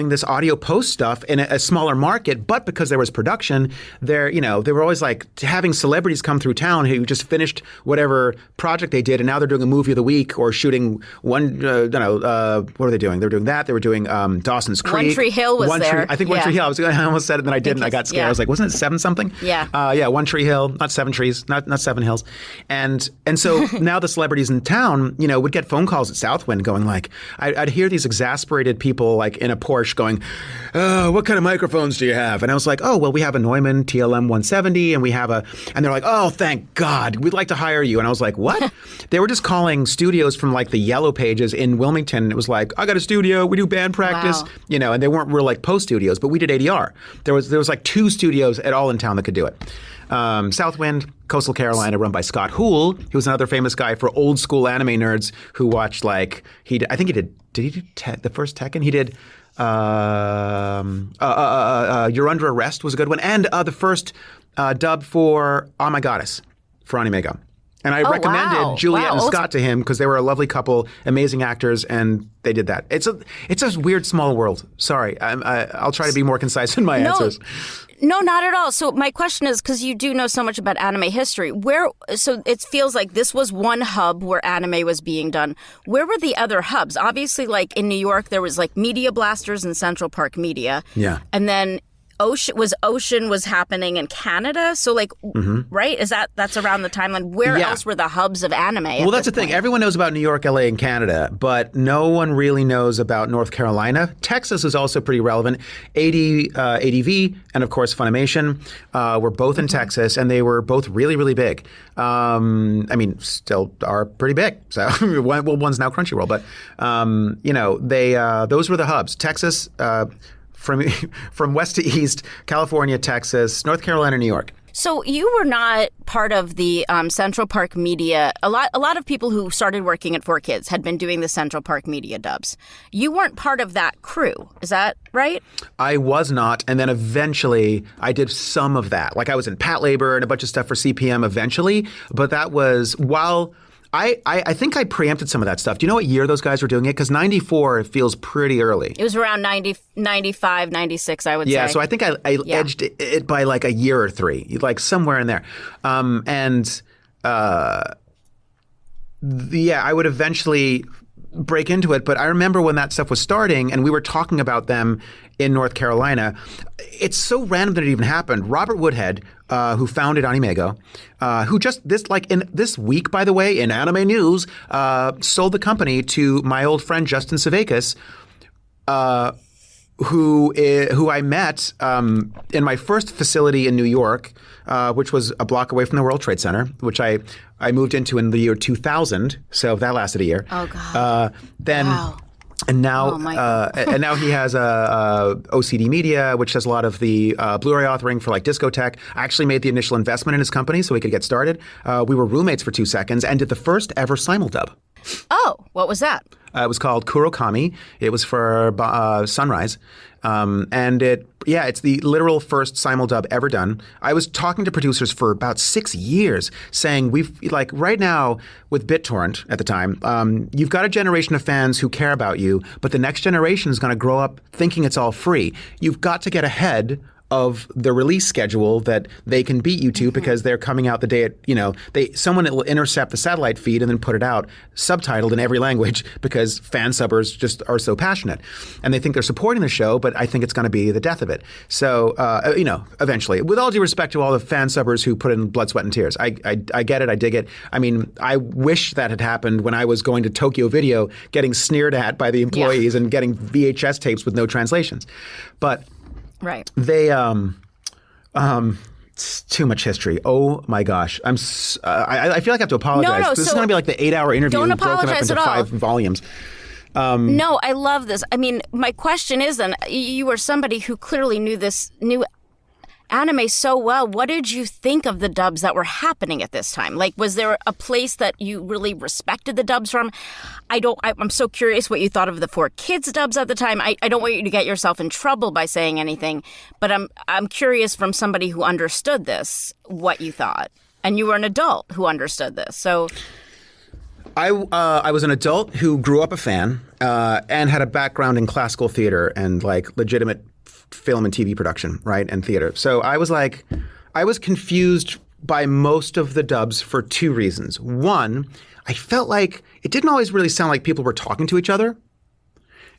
this audio post stuff in a smaller market, but because there was production, they were always like having celebrities come through town who just finished whatever project they did, and now they're doing a movie of the week or shooting one. What are they doing? They were doing that. They were doing Dawson's Creek. One Tree Hill was there. I think One Tree Hill. I almost said it, and then I didn't. I got scared. I was like, wasn't it 7 something? Yeah. One Tree Hill, not 7 trees, not 7 hills, and so now the celebrities in town, would get phone calls at Southwind going like, I'd hear these exasperated people like in a Porsche going, "Oh, what kind of microphones do you have?" And I was like, "Oh, well, we have a Neumann TLM 170, and we have and they're like, "Oh, thank God, we'd like to hire you." And I was like, "What?" They were just calling studios from like the Yellow Pages in Wilmington. It was like, "I got a studio, we do band practice," Wow. And they weren't real like post studios, but we did ADR. There was like 2 studios at all in town that could do it. Southwind, Coastal Carolina, run by Scott Houle. He was another famous guy for old school anime nerds who watched like did he do the first Tekken? He did You're Under Arrest was a good one, and the first dub for Oh My Goddess for Animego. And I recommended Juliet and Scott to him because they were a lovely couple, amazing actors, and they did that. It's a weird small world. Sorry, I'll try to be more concise in my answers. No, not at all. So my question is, because you do know so much about anime history, so it feels like this was one hub where anime was being done. Where were the other hubs? Obviously, like in New York, there was like Media Blasters and Central Park Media. Yeah. And then Ocean was happening in Canada. So like, right? That's around the timeline. Where else were the hubs of anime? Well, that's the thing. Everyone knows about New York, LA, and Canada, but no one really knows about North Carolina. Texas is also pretty relevant. ADV and of course Funimation were both in Texas, and they were both really, really big. Still are pretty big. So one's now Crunchyroll, but those were the hubs. Texas. From west to east, California, Texas, North Carolina, New York. So you were not part of the Central Park Media. A lot of people who started working at 4Kids had been doing the Central Park Media dubs. You weren't part of that crew. Is that right? I was not. And then eventually I did some of that. Like I was in Pat Labor and a bunch of stuff for CPM eventually. But that was while... I think I preempted some of that stuff. Do you know what year those guys were doing it? Because 94 feels pretty early. It was around 90, 95, 96, I would say. Yeah, so I think I edged it by like a year or 3, like somewhere in there. I would eventually break into it, but I remember when that stuff was starting and we were talking about them in North Carolina. It's so random that it even happened. Robert Woodhead, who founded Animego, who just in this week, by the way, in anime news, sold the company to my old friend Justin Savakis, who I met in my first facility in New York, which was a block away from the World Trade Center, which I moved into in the year 2000. So that lasted a year. Oh God. Wow. And now, and now he has OCD Media, which does a lot of the Blu-ray authoring for like Discotech. I actually made the initial investment in his company so he could get started. We were roommates for 2 seconds and did the first ever simuldub. Oh, what was that? It was called Kurokami. It was for Sunrise. And it's the literal first simuldub ever done. I was talking to producers for about 6 years saying right now with BitTorrent at the time, you've got a generation of fans who care about you, but the next generation is going to grow up thinking it's all free. You've got to get ahead of the release schedule that they can beat you to because they're coming out the day someone will intercept the satellite feed and then put it out subtitled in every language because fan subbers just are so passionate and they think they're supporting the show, but I think it's going to be the death of it. So eventually, with all due respect to all the fan subbers who put in blood, sweat, and tears, I get it, I dig it. I mean, I wish that had happened when I was going to Tokyo Video, getting sneered at by the employees and getting VHS tapes with no translations, but. Right. They it's too much history. Oh my gosh. I feel like I have to apologize. This is going to be like the 8-hour interview broken up into 5 volumes. No, I love this. I mean, my question is then, you were somebody who clearly knew anime so well. What did you think of the dubs that were happening at this time? Like, was there a place that you really respected the dubs from? I'm so curious what you thought of the 4Kids dubs at the time. I don't want you to get yourself in trouble by saying anything, but I'm curious from somebody who understood this, what you thought. And you were an adult who understood this, so... I was an adult who grew up a fan and had a background in classical theater and like legitimate film and TV production, right, and theater. So I was confused by most of the dubs for 2 reasons. One, I felt like it didn't always really sound like people were talking to each other.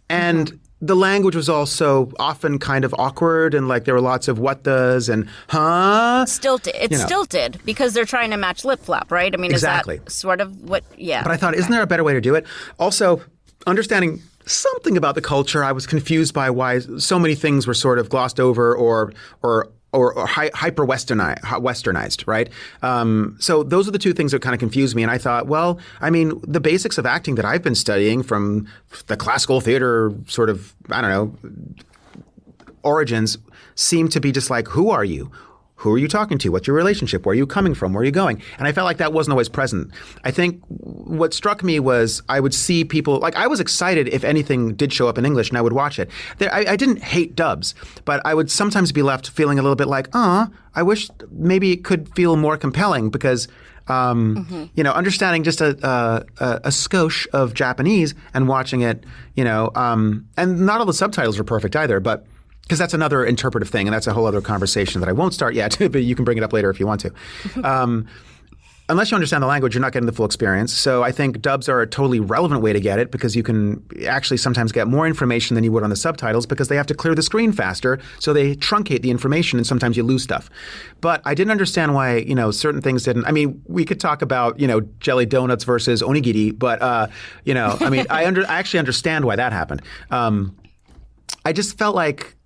And the language was also often kind of awkward and like there were lots of what does and huh? Stilted. It's stilted because they're trying to match lip flap, right? I mean, exactly. Is that sort of what, yeah. But I thought, isn't there a better way to do it? Also, understanding something about the culture, I was confused by why so many things were sort of glossed over or hyper westernized, right? So those are the 2 things that kind of confused me. And I thought, well, I mean, the basics of acting that I've been studying from the classical theater sort of, origins seem to be just like, who are you? Who are you talking to? What's your relationship? Where are you coming from? Where are you going? And I felt like that wasn't always present. I think what struck me was I would see people, like I was excited if anything did show up in English and I would watch it. I didn't hate dubs, but I would sometimes be left feeling a little bit like, I wish maybe it could feel more compelling because understanding just a skosh of Japanese and watching it, and not all the subtitles are perfect either, but because that's another interpretive thing, and that's a whole other conversation that I won't start yet, but you can bring it up later if you want to. Unless you understand the language, you're not getting the full experience. So I think dubs are a totally relevant way to get it because you can actually sometimes get more information than you would on the subtitles because they have to clear the screen faster, so they truncate the information and sometimes you lose stuff. But I didn't understand why, certain things didn't. I mean, we could talk about, jelly donuts versus onigiri, but, I actually understand why that happened. I just felt like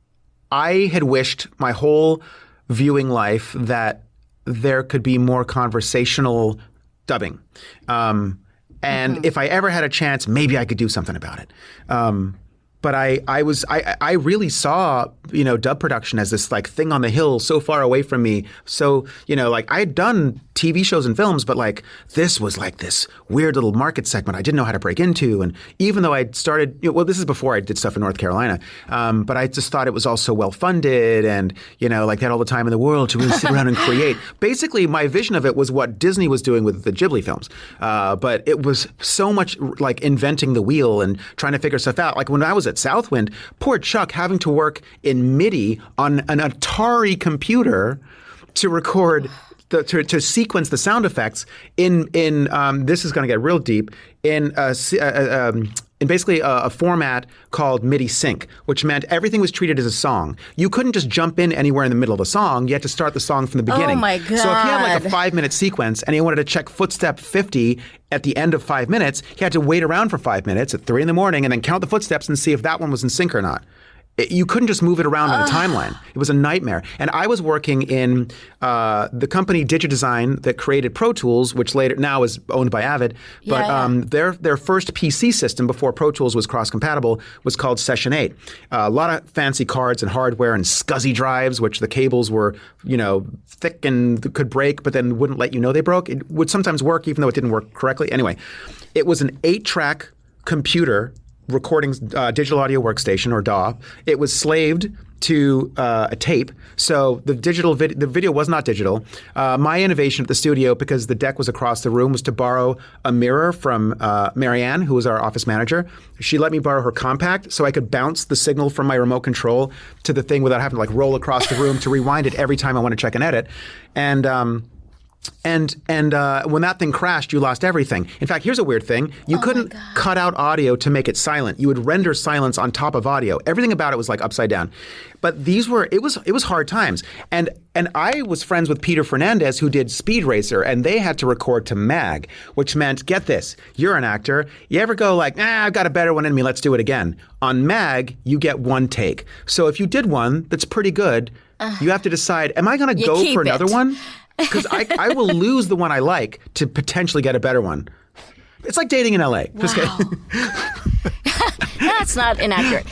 I had wished my whole viewing life that there could be more conversational dubbing. And if I ever had a chance, maybe I could do something about it. But I really saw, dub production as this like thing on the hill so far away from me. So, I had done TV shows and films, but like this was like this weird little market segment I didn't know how to break into. And even though I'd started, this is before I did stuff in North Carolina, but I just thought it was all so well funded and, they had all the time in the world to really sit around and create. Basically, my vision of it was what Disney was doing with the Ghibli films. But it was so much like inventing the wheel and trying to figure stuff out. Like when I was at Southwind, poor Chuck having to work in MIDI on an Atari computer to record to sequence the sound effects in this is going to get real deep in basically a format called MIDI sync, which meant everything was treated as a song. You couldn't just jump in anywhere in the middle of the song. You had to start the song from the beginning. Oh my God. So if you had like a 5-minute sequence and you wanted to check footstep 50 at the end of 5 minutes, you had to wait around for 5 minutes at 3 a.m. and then count the footsteps and see if that one was in sync or not. You couldn't just move it around on a timeline. It was a nightmare. And I was working in the company DigiDesign that created Pro Tools, which later now is owned by Avid. But their first PC system before Pro Tools was cross-compatible was called Session 8. A lot of fancy cards and hardware and SCSI drives, which the cables were, thick and could break, but then wouldn't let you know they broke. It would sometimes work, even though it didn't work correctly. Anyway, it was an 8-track computer recording digital audio workstation, or DAW. It was slaved to a tape, so the video was not digital. My innovation at the studio, because the deck was across the room, was to borrow a mirror from Marianne, who was our office manager. She let me borrow her compact so I could bounce the signal from my remote control to the thing without having to roll across the room to rewind it every time I want to check an edit. And when that thing crashed, you lost everything. In fact, here's a weird thing. You couldn't cut out audio to make it silent. You would render silence on top of audio. Everything about it was upside down. But it was hard times. And I was friends with Peter Fernandez, who did Speed Racer, and they had to record to MAG, which meant, get this, you're an actor. You ever go I've got a better one in me, let's do it again. On MAG, you get one take. So if you did one that's pretty good, you have to decide, am I going to go for another one? Because I will lose the one I like to potentially get a better one. It's like dating in L.A. Wow. That's not inaccurate.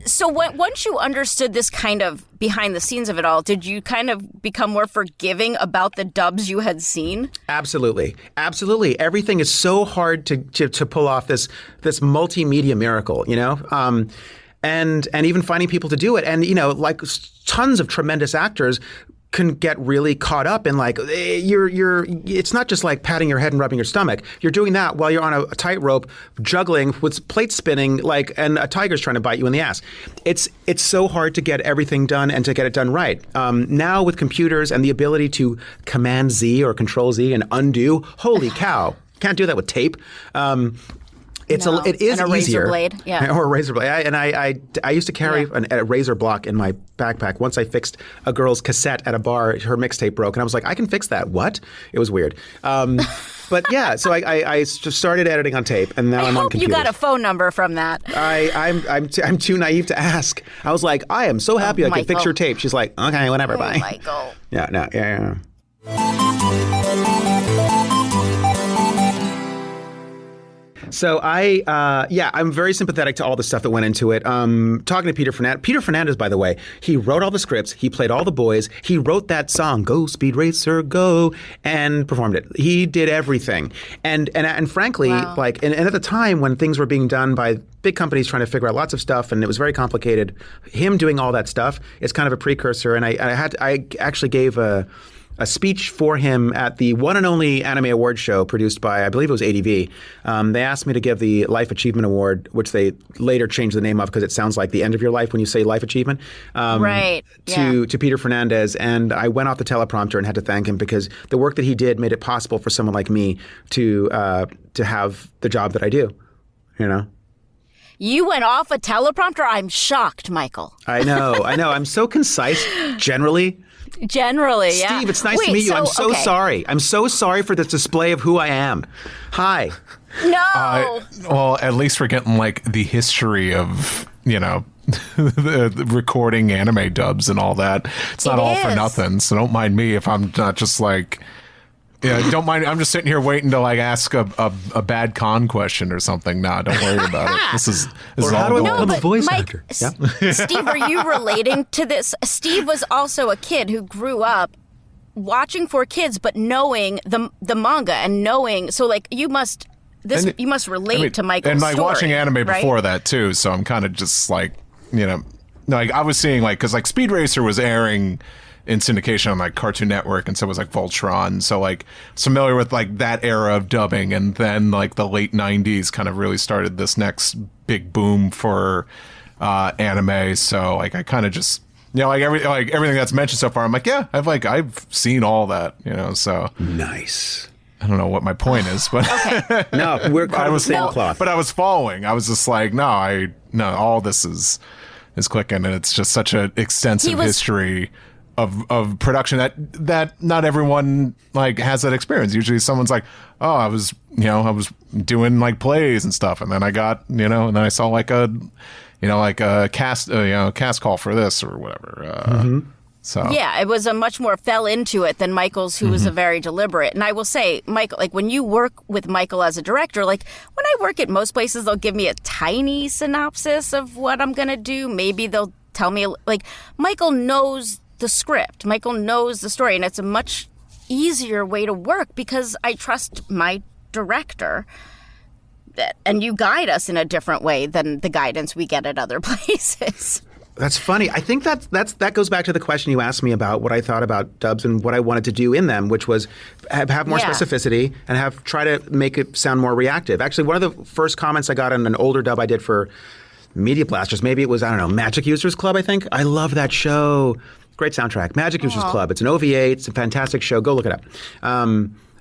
So once you understood this kind of behind the scenes of it all, did you kind of become more forgiving about the dubs you had seen? Absolutely. Absolutely. Everything is so hard to pull off this multimedia miracle, and even finding people to do it. And, tons of tremendous actors can get really caught up in it's not just patting your head and rubbing your stomach. You're doing that while you're on a tightrope juggling with plates spinning and a tiger's trying to bite you in the ass. It's so hard to get everything done and to get it done right. Now with computers and the ability to Command Z or Control Z and undo, holy cow, can't do that with tape. It is and a easier. Razor blade, yeah. Or a razor blade. I used to carry a razor block in my backpack. Once I fixed a girl's cassette at a bar, her mixtape broke, and I was like, I can fix that. What? It was weird. But yeah, so I just started editing on tape, and now I'm on computers. You got a phone number from that. I'm too naive to ask. I was like, I am so happy I could fix your tape. She's like, okay, whatever, bye. Michael. Yeah. So I'm very sympathetic to all the stuff that went into it. Talking to Peter Fernandez, by the way, he wrote all the scripts, he played all the boys, he wrote that song, Go Speed Racer, Go, and performed it. He did everything. And frankly, wow. And at the time when things were being done by big companies trying to figure out lots of stuff, and it was very complicated, him doing all that stuff is kind of a precursor. And I actually gave a speech for him at the one and only anime award show produced by, I believe it was ADV. They asked me to give the Life Achievement Award, which they later changed the name of because it sounds like the end of your life when you say Life Achievement. Right. To Peter Fernandez. And I went off the teleprompter and had to thank him because the work that he did made it possible for someone like me to have the job that I do, You went off a teleprompter? I'm shocked, Michael. I know. I'm so concise, generally. Yeah. Steve, it's nice to meet you. I'm so sorry. I'm so sorry for this display of who I am. Hi. No. Well, at least we're getting the history of, the recording anime dubs and all that. It's not all for nothing. So don't mind me if I'm not just don't mind. I'm just sitting here waiting to ask a bad con question or something. Nah, don't worry about it. This is how all do I become a voice actor? Steve, are you relating to this? Steve was also a kid who grew up watching 4Kids, but knowing the manga and knowing. So you must relate to Michael's story. And watching anime before that too. So I'm kind of just I was seeing because Speed Racer was airing in syndication on Cartoon Network, and so it was Voltron. So familiar with that era of dubbing, and then the late 90s kind of really started this next big boom for anime. So I kind of just like everything that's mentioned so far, I'm like, yeah, I've seen all that, so. Nice. I don't know what my point is, but Okay. No, we're caught in the same cloth. But I was following. I was just like, no, all this is clicking, and it's just such an extensive history of production that not everyone like has that experience. Usually someone's like, oh, I was doing like plays and stuff, and then I got, and then I saw like a cast call for this or whatever. So yeah, it was a much more fell into it than Michael's, who was a very deliberate. And I will say, Michael, like when you work with Michael as a director, like when I work at most places, they'll give me a tiny synopsis of what I'm going to do. Maybe they'll tell me, like, Michael knows the script. Michael knows the story, and it's a much easier way to work because I trust my director. And you guide us in a different way than the guidance we get at other places. That's funny. I think that goes back to the question you asked me about what I thought about dubs and what I wanted to do in them, which was have more specificity and try to make it sound more reactive. Actually, one of the first comments I got on an older dub I did for Media Blasters, maybe it was, I don't know, Magic Users Club, I think. I love that show. Great soundtrack. Magic Users Club. It's an OVA. It's a fantastic show. Go look it up.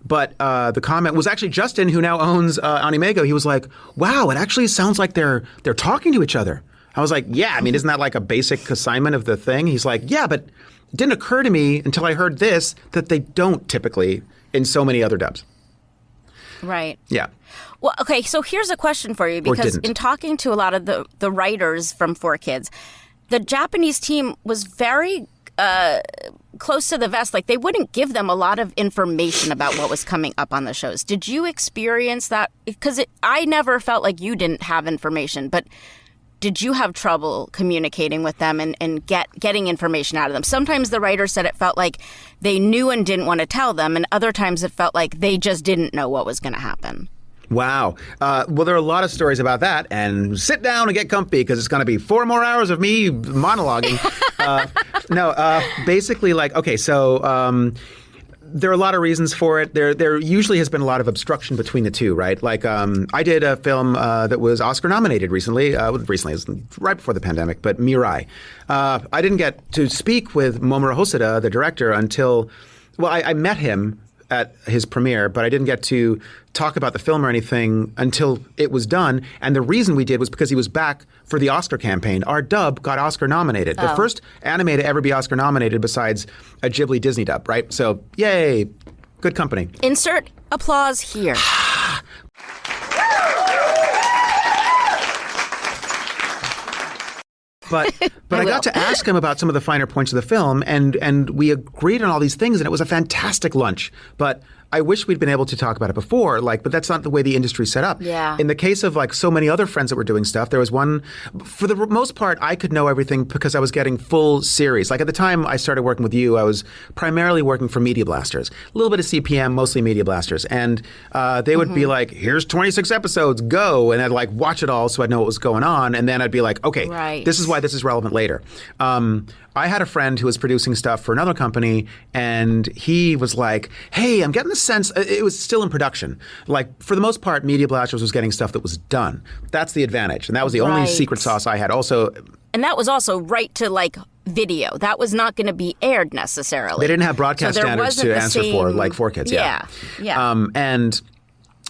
But the comment was actually Justin, who now owns Animego. He was like, wow, it actually sounds like they're talking to each other. I was like, yeah, I mean, isn't that like a basic assignment of the thing? He's like, yeah, but it didn't occur to me until I heard this that they don't typically in so many other dubs. Right. Yeah. Well, okay, so here's a question for you, because in talking to a lot of the writers from 4Kids, the Japanese team was very close to the vest. Like, they wouldn't give them a lot of information about what was coming up on the shows. Did you experience that? Because I never felt like you didn't have information, but did you have trouble communicating with them and getting information out of them? Sometimes the writer said it felt like they knew and didn't want to tell them, and other times it felt like they just didn't know what was going to happen. Wow. Well, there are a lot of stories about that, and sit down and get comfy because it's going to be 4 more hours of me monologuing. Basically, like, okay, so there are a lot of reasons for it. There usually has been a lot of obstruction between the two, right? Like, I did a film that was Oscar nominated recently. Recently, it was right before the pandemic, but Mirai. I didn't get to speak with Momura Hosoda, the director, until, well, I met him at his premiere, but I didn't get to talk about the film or anything until it was done. And the reason we did was because he was back for the Oscar campaign. Our dub got Oscar nominated. The first anime to ever be Oscar nominated besides a Ghibli Disney dub, right? So, yay, good company. Insert applause here. But I got to ask him about some of the finer points of the film, and we agreed on all these things, and it was a fantastic lunch. But I wish we'd been able to talk about it before, but that's not the way the industry's set up. Yeah. In the case of so many other friends that were doing stuff, there was one, for the most part, I could know everything because I was getting full series. Like at the time I started working with you, I was primarily working for Media Blasters. A little bit of CPM, mostly Media Blasters. And they would be like, here's 26 episodes, go. And I'd watch it all so I'd know what was going on. And then I'd be like, okay, This is why this is relevant later. I had a friend who was producing stuff for another company, and he was like, hey, I'm getting the sense, it was still in production. For the most part, Media Blasters was getting stuff that was done. That's the advantage. And that was the only secret sauce I had. Also, and that was also right to video. That was not going to be aired necessarily. They didn't have broadcast standards to answer for, like 4Kids. Yeah.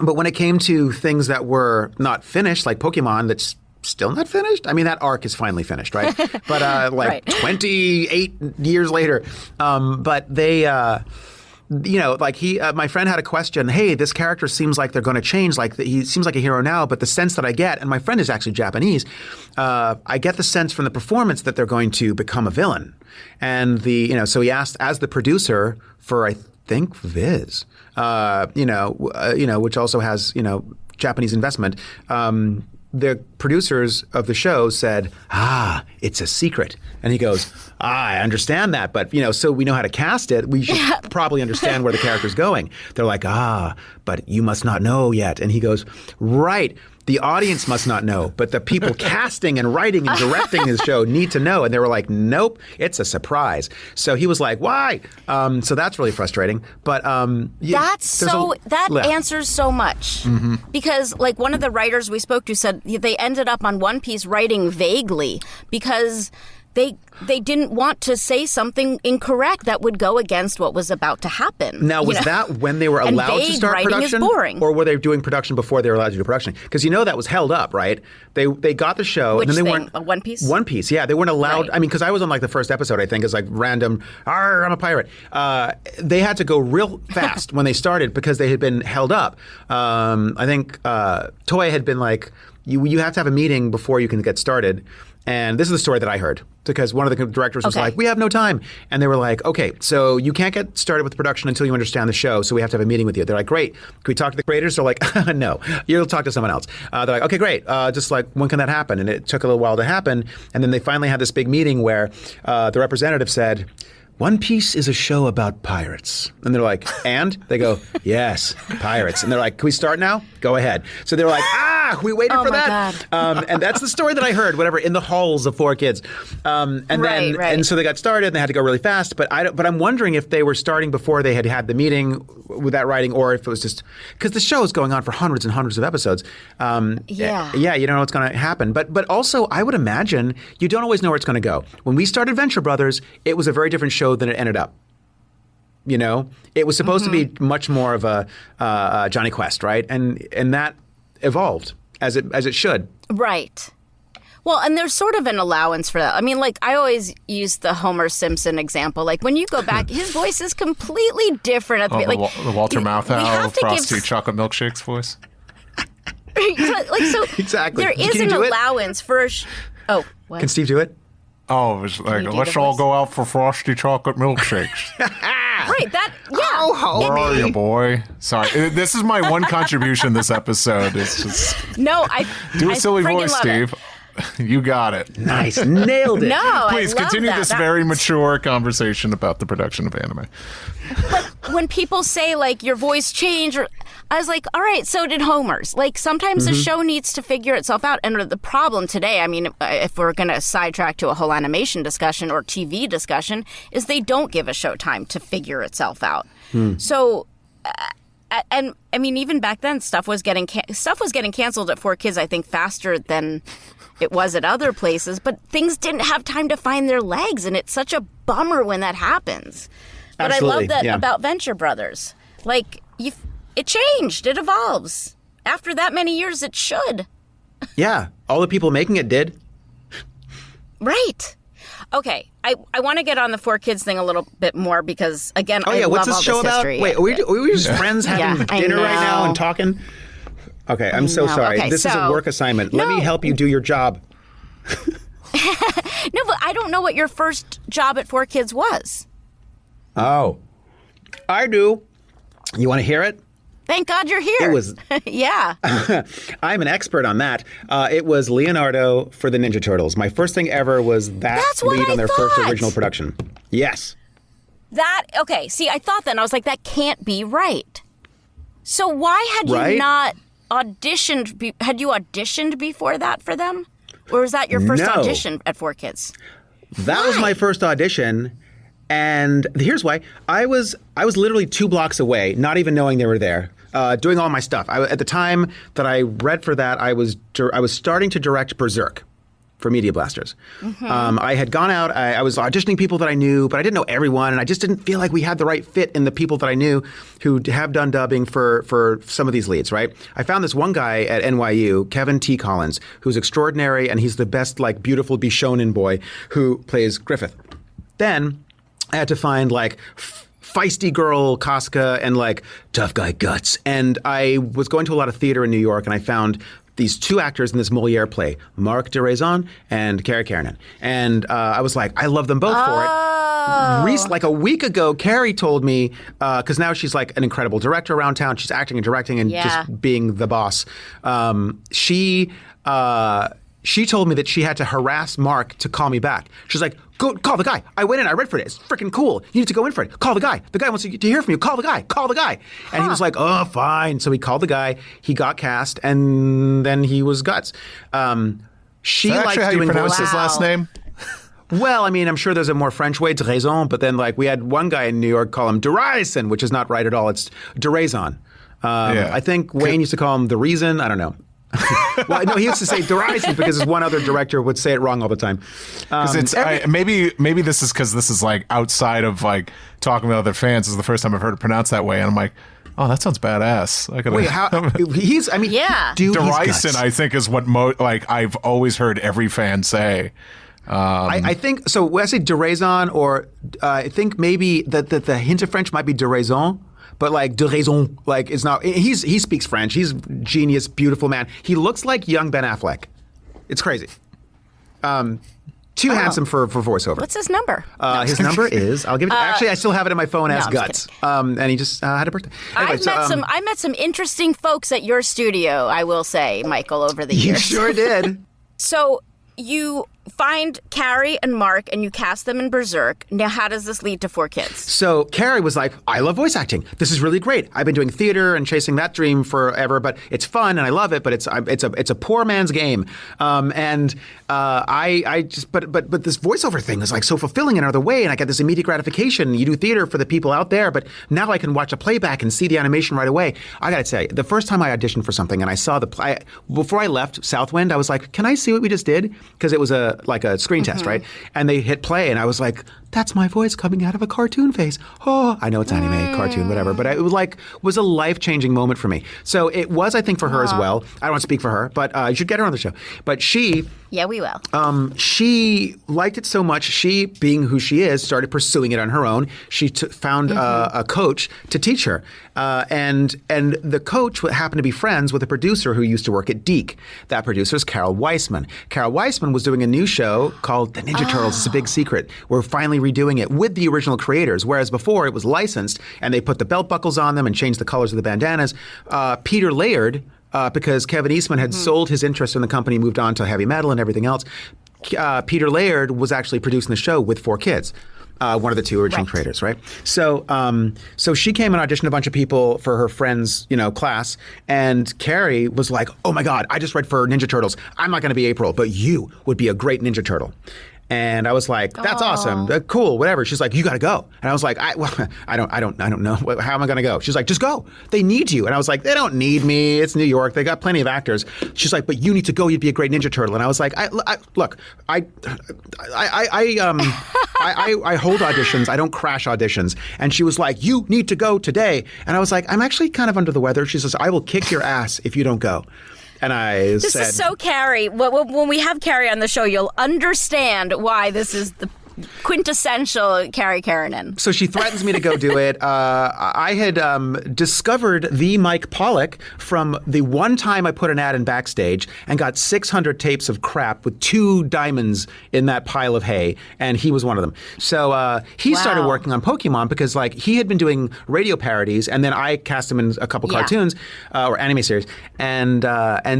But when it came to things that were not finished, like Pokémon, that's still not finished? I mean, that arc is finally finished, right? But 28 years later. But they, my friend had a question, hey, this character seems like they're going to change. He seems like a hero now, but the sense that I get, and my friend is actually Japanese, I get the sense from the performance that they're going to become a villain. And so he asked, as the producer for, I think, Viz, which also has, Japanese investment, the producers of the show said, it's a secret. And he goes, I understand that, but, so we know how to cast it, we should probably understand where the character's going. They're like, but you must not know yet. And he goes, right. The audience must not know, but the people casting and writing and directing this show need to know. And they were like, nope, it's a surprise. So he was like, why? So that's really frustrating. But that answers so much. Mm-hmm. Because one of the writers we spoke to said they ended up on One Piece writing vaguely because they didn't want to say something incorrect that would go against what was about to happen. Now, was that when they were allowed to start production? Is boring. Or were they doing production before they were allowed to do production? Because that was held up, right? They got the show. Which and then they thing? weren't. One Piece? One Piece, yeah. They weren't allowed. Right. I mean, because I was on like the first episode, I think, as like random, I'm a pirate. They had to go real fast when they started because they had been held up. I think Toei had been like, you have to have a meeting before you can get started. And this is the story that I heard, because one of the directors was like, we have no time. And they were like, okay, so you can't get started with the production until you understand the show, so we have to have a meeting with you. They're like, great. Can we talk to the creators? They're like, no, you'll talk to someone else. They're like, okay, great. Just like, when can that happen? And it took a little while to happen. And then they finally had this big meeting where the representative said, One Piece is a show about pirates. And they're like, and? They go, yes, pirates. And they're like, can we start now? Go ahead. So they were like, we waited for that. And that's the story that I heard, whatever, in the halls of 4Kids. And so they got started and they had to go really fast. But I'm wondering if they were starting before they had the meeting with that writing, or if it was just, because the show is going on for hundreds and hundreds of episodes. Yeah, you don't know what's going to happen. But also, I would imagine you don't always know where it's going to go. When we started Venture Brothers, it was a very different show than it ended up. It was supposed to be much more of a Johnny Quest, right? And that evolved as it should. Right. Well, and there's sort of an allowance for that. I mean, like, I always use the Homer Simpson example. Like, when you go back, his voice is completely different. At the, the Walter Matthau, Frosty Chocolate Milkshake's voice. So exactly. There is an allowance for what? Can Steve do it? Oh, it was like, let's all go out for Frosty Chocolate Milkshakes. Right, Where are you, boy? Sorry, this is my one contribution this episode. It's just do a silly voice, Steve. You got it. Nice, nailed it. No, please continue this very mature conversation about the production of anime. But when people say like your voice changed, I was like, all right, so did Homer's. Like, sometimes the show needs to figure itself out. And the problem today, I mean, if we're going to sidetrack to a whole animation discussion or TV discussion, is they don't give a show time to figure itself out. So, and I mean, even back then, stuff was getting canceled at 4Kids, I think, faster than it was at other places. But things didn't have time to find their legs, and it's such a bummer when that happens. But Absolutely. I love that about Venture Brothers. Like, it changed. It evolves. After that many years, it should. Yeah. All the people making it did. Right. Okay. I want to get on the 4Kids thing a little bit more because, again, I what's love this show about? history. Wait, are we just friends having dinner right now and talking? Okay, I'm so sorry. Okay, this is a work assignment. Let me help you do your job. No, but I don't know what your first job at 4Kids was. Oh, I do. You want to hear it? Thank God you're here. It was. Yeah. I'm an expert on that. It was Leonardo for the Ninja Turtles. My first thing ever was That's what lead I on their thought. first original production. Yes. Okay, see, I thought then, I was like, that can't be right. So why had you not auditioned, had you auditioned before that for them? Or was that your first audition at 4Kids? That was my first audition. And here's why. I was literally 2 blocks away, not even knowing they were there, doing all my stuff. At the time that I read for that, I was starting to direct Berserk for Media Blasters. I had gone out, I was auditioning people that I knew, but I didn't know everyone, and I just didn't feel like we had the right fit in the people that I knew who have done dubbing for some of these leads, right? I found this one guy at NYU, Kevin T. Collins, who's extraordinary, and he's the best, like, beautiful Bishonen boy who plays Griffith. Then I had to find, like, feisty girl Casca and, like, tough guy Guts. And I was going to a lot of theater in New York, and I found these 2 actors in this Moliere play, Marc de Raison and Carrie Keranen. And I was like, I love them both for it. Like a week ago, Carrie told me, because now she's like an incredible director around town. She's acting and directing and just being the boss. She told me that she had to harass Mark to call me back. She's like, go call the guy. I went in, I read for it. It's freaking cool. You need to go in for it. Call the guy. The guy wants to hear from you. Call the guy. Call the guy. And he was like, oh, fine. So he called the guy. He got cast, and then he was Guts. She Is that likes actually how doing you pronounce voices. his last name? Well, I mean, I'm sure there's a more French way, de raison, but then like we had one guy in New York call him de Raison, which is not right at all. It's de raison. I think Wayne used to call him the reason. I don't know. Well, no, he used to say Derision because his one other director would say it wrong all the time. Maybe this is because this is like outside of like talking with other fans. This is the first time I've heard it pronounced that way, and I'm like, oh, that sounds badass. Wait, how? Dude, Derision, I think, is what I've always heard every fan say. I think so. When I say Deraison, or I think maybe the hint of French might be Deraison. But like de raison, like it's not. He speaks French. He's genius, beautiful man. He looks like young Ben Affleck. It's crazy. Too handsome for voiceover. What's his number? His number is. I'll give it. Actually, I still have it in my phone as Guts. And he just had a birthday. Anyway, I met some interesting folks at your studio. I will say, Michael, over the years. You sure did. So you find Carrie and Mark and you cast them in Berserk. Now, how does this lead to 4Kids? So Carrie was like, I love voice acting. This is really great. I've been doing theater and chasing that dream forever, but it's fun and I love it, but it's a poor man's game. But this voiceover thing is like so fulfilling in another way, and I get this immediate gratification. You do theater for the people out there, but now I can watch a playback and see the animation right away. I gotta say, the first time I auditioned for something and I saw before I left Southwind, I was like, can I see what we just did? Because it was a screen test, right? And they hit play, and I was like, that's my voice coming out of a cartoon face. Oh, I know it's anime, cartoon, whatever, but it was a life-changing moment for me. So it was, I think, for her as well. I don't want to speak for her, but you should get her on the show. But she... Yeah, we will. She liked it so much, she, being who she is, started pursuing it on her own. She found a coach to teach her. And the coach happened to be friends with a producer who used to work at Deke. That producer is Carol Weissman. Carol Weissman was doing a new show called The Ninja Turtles. It's a big secret. We're finally redoing it with the original creators, whereas before it was licensed, and they put the belt buckles on them and changed the colors of the bandanas. Peter Laird, because Kevin Eastman had sold his interest in the company, moved on to heavy metal and everything else, Peter Laird was actually producing the show with 4Kids. One of the two original creators, right? So she came and auditioned a bunch of people for her friend's, class, and Carrie was like, "Oh my God, I just read for Ninja Turtles. I'm not going to be April, but you would be a great Ninja Turtle." And I was like, "That's awesome, cool, whatever." She's like, "You got to go," and I was like, "I don't know. How am I going to go?" She's like, "Just go. They need you." And I was like, "They don't need me. It's New York. They got plenty of actors." She's like, "But you need to go. You'd be a great Ninja Turtle." And I was like, I hold auditions. I don't crash auditions." And she was like, "You need to go today." And I was like, "I'm actually kind of under the weather." She says, "I will kick your ass if you don't go." And I said... This is so Carrie. When we have Carrie on the show, you'll understand why this is the quintessential Carrie Karanen. So she threatens me to go do it. I had discovered the Mike Pollock from the one time I put an ad in Backstage and got 600 tapes of crap with 2 diamonds in that pile of hay, and he was one of them. So he started working on Pokémon because he had been doing radio parodies, and then I cast him in a couple cartoons or anime series, and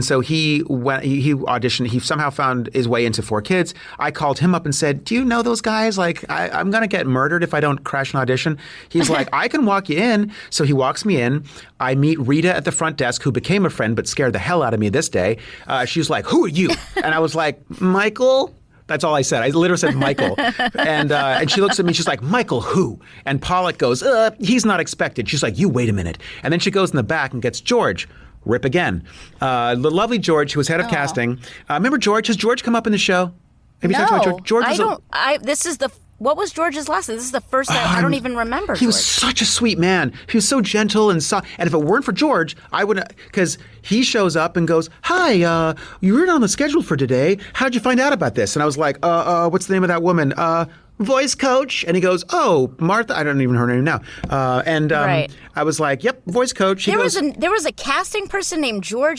so he auditioned. He somehow found his way into 4Kids. I called him up and said, "Do you know those guys? I'm going to get murdered if I don't crash an audition." He's like, "I can walk you in." So he walks me in. I meet Rita at the front desk, who became a friend but scared the hell out of me this day. She was like, "Who are you?" And I was like, "Michael." That's all I said. I literally said Michael. And she looks at me. She's like, "Michael who?" And Pollock goes, "He's not expected." She's like, "You wait a minute." And then she goes in the back and gets George. Rip again. The lovely George, who was head of casting. Remember George? Has George come up in the show? Have you talked about George? What was George's last name? This is the first time. I don't even remember. He was such a sweet man. He was so gentle and soft. And if it weren't for George, I wouldn't, because he shows up and goes, "Hi, you weren't on the schedule for today. How'd you find out about this?" And I was like, what's the name of that woman? Voice coach. And he goes, "Oh, Martha." I don't even know her name now. I was like, "Yep, voice coach." There was a casting person named George.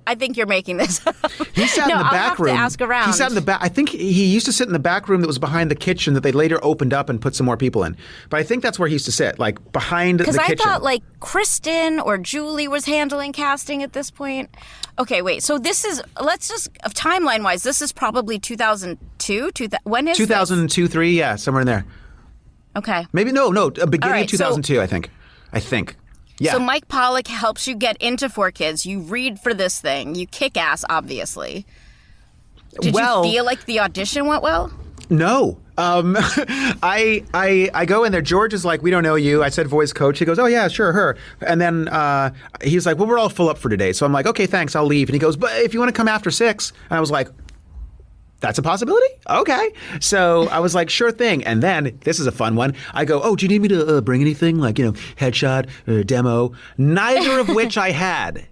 I think you're making this up. He sat in the back room. I'll have to ask around. He sat in the back. I think he used to sit in the back room that was behind the kitchen that they later opened up and put some more people in. But I think that's where he used to sit, behind the kitchen. Because I thought Kristen or Julie was handling casting at this point. Okay, wait. So this is, timeline-wise, this is probably 2002? When is 2002, 3, yeah, somewhere in there. Okay. Maybe, beginning of 2002, I think. Yeah. So Mike Pollock helps you get into 4Kids. You read for this thing. You kick ass, obviously. Did you feel like the audition went well? No. I go in there. George is like, we don't know you. I said voice coach. He goes, oh yeah, sure, her. And then he's like, well, we're all full up for today. So I'm like, okay, thanks, I'll leave. And he goes, but if you want to come after 6. And I was like, that's a possibility? Okay. So I was like, sure thing. And then, this is a fun one. I go, oh, do you need me to bring anything? Like, headshot, demo? Neither of which I had.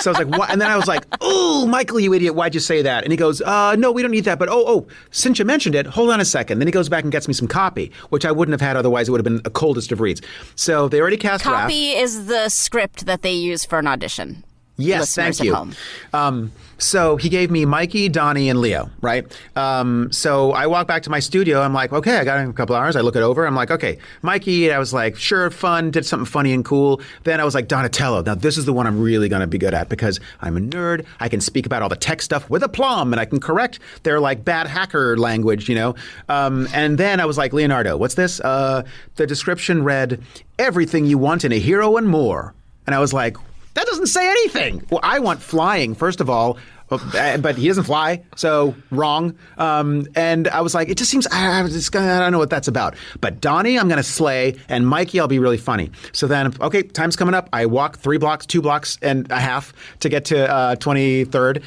So I was like, what? And then I was like, oh, Michael, you idiot, why'd you say that? And he goes, no, we don't need that. But since you mentioned it, hold on a second. Then he goes back and gets me some copy, which I wouldn't have had otherwise. It would have been a coldest of reads. So they already cast Copy is the script that they use for an audition. Yes, thank you. So he gave me Mikey, Donnie, and Leo, right? So I walk back to my studio. I'm like, okay, I got a couple hours. I look it over. I'm like, okay, Mikey, I was like, sure, fun, did something funny and cool. Then I was like, Donatello. Now, this is the one I'm really going to be good at because I'm a nerd. I can speak about all the tech stuff with aplomb, and I can correct their like bad hacker language, And then I was like, Leonardo, what's this? The description read, everything you want in a hero and more. And I was like, that doesn't say anything. Well, I want flying, first of all, but he doesn't fly, so wrong. And I was like, it just seems, I don't know what that's about. But Donnie, I'm going to slay, and Mikey, I'll be really funny. So then, okay, time's coming up. I walk 2 blocks and a half to get to 23rd,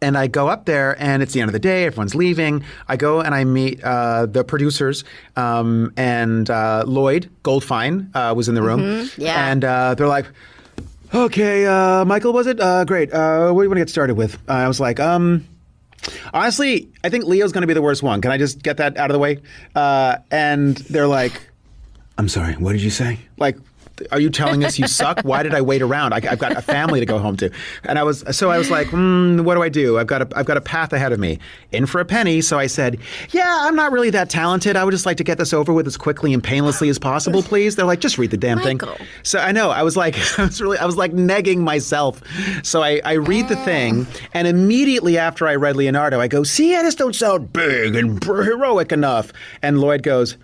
and I go up there, and it's the end of the day. Everyone's leaving. I go and I meet the producers, and Lloyd Goldfine was in the room. Mm-hmm. Yeah. And they're like, okay, Michael, was it? Great. What do you want to get started with? I was like, honestly, I think Leo's going to be the worst one. Can I just get that out of the way? And they're like, I'm sorry, what did you say? Like, are you telling us you suck? Why did I wait around? I've got a family to go home to. And I was like, what do I do? I've got a path ahead of me. In for a penny. So I said, yeah, I'm not really that talented. I would just like to get this over with as quickly and painlessly as possible, please. They're like, just read the damn thing. So I know, I was like negging myself. So I read the thing, and immediately after I read Leonardo, I go, see, I just don't sound big and heroic enough. And Lloyd goes,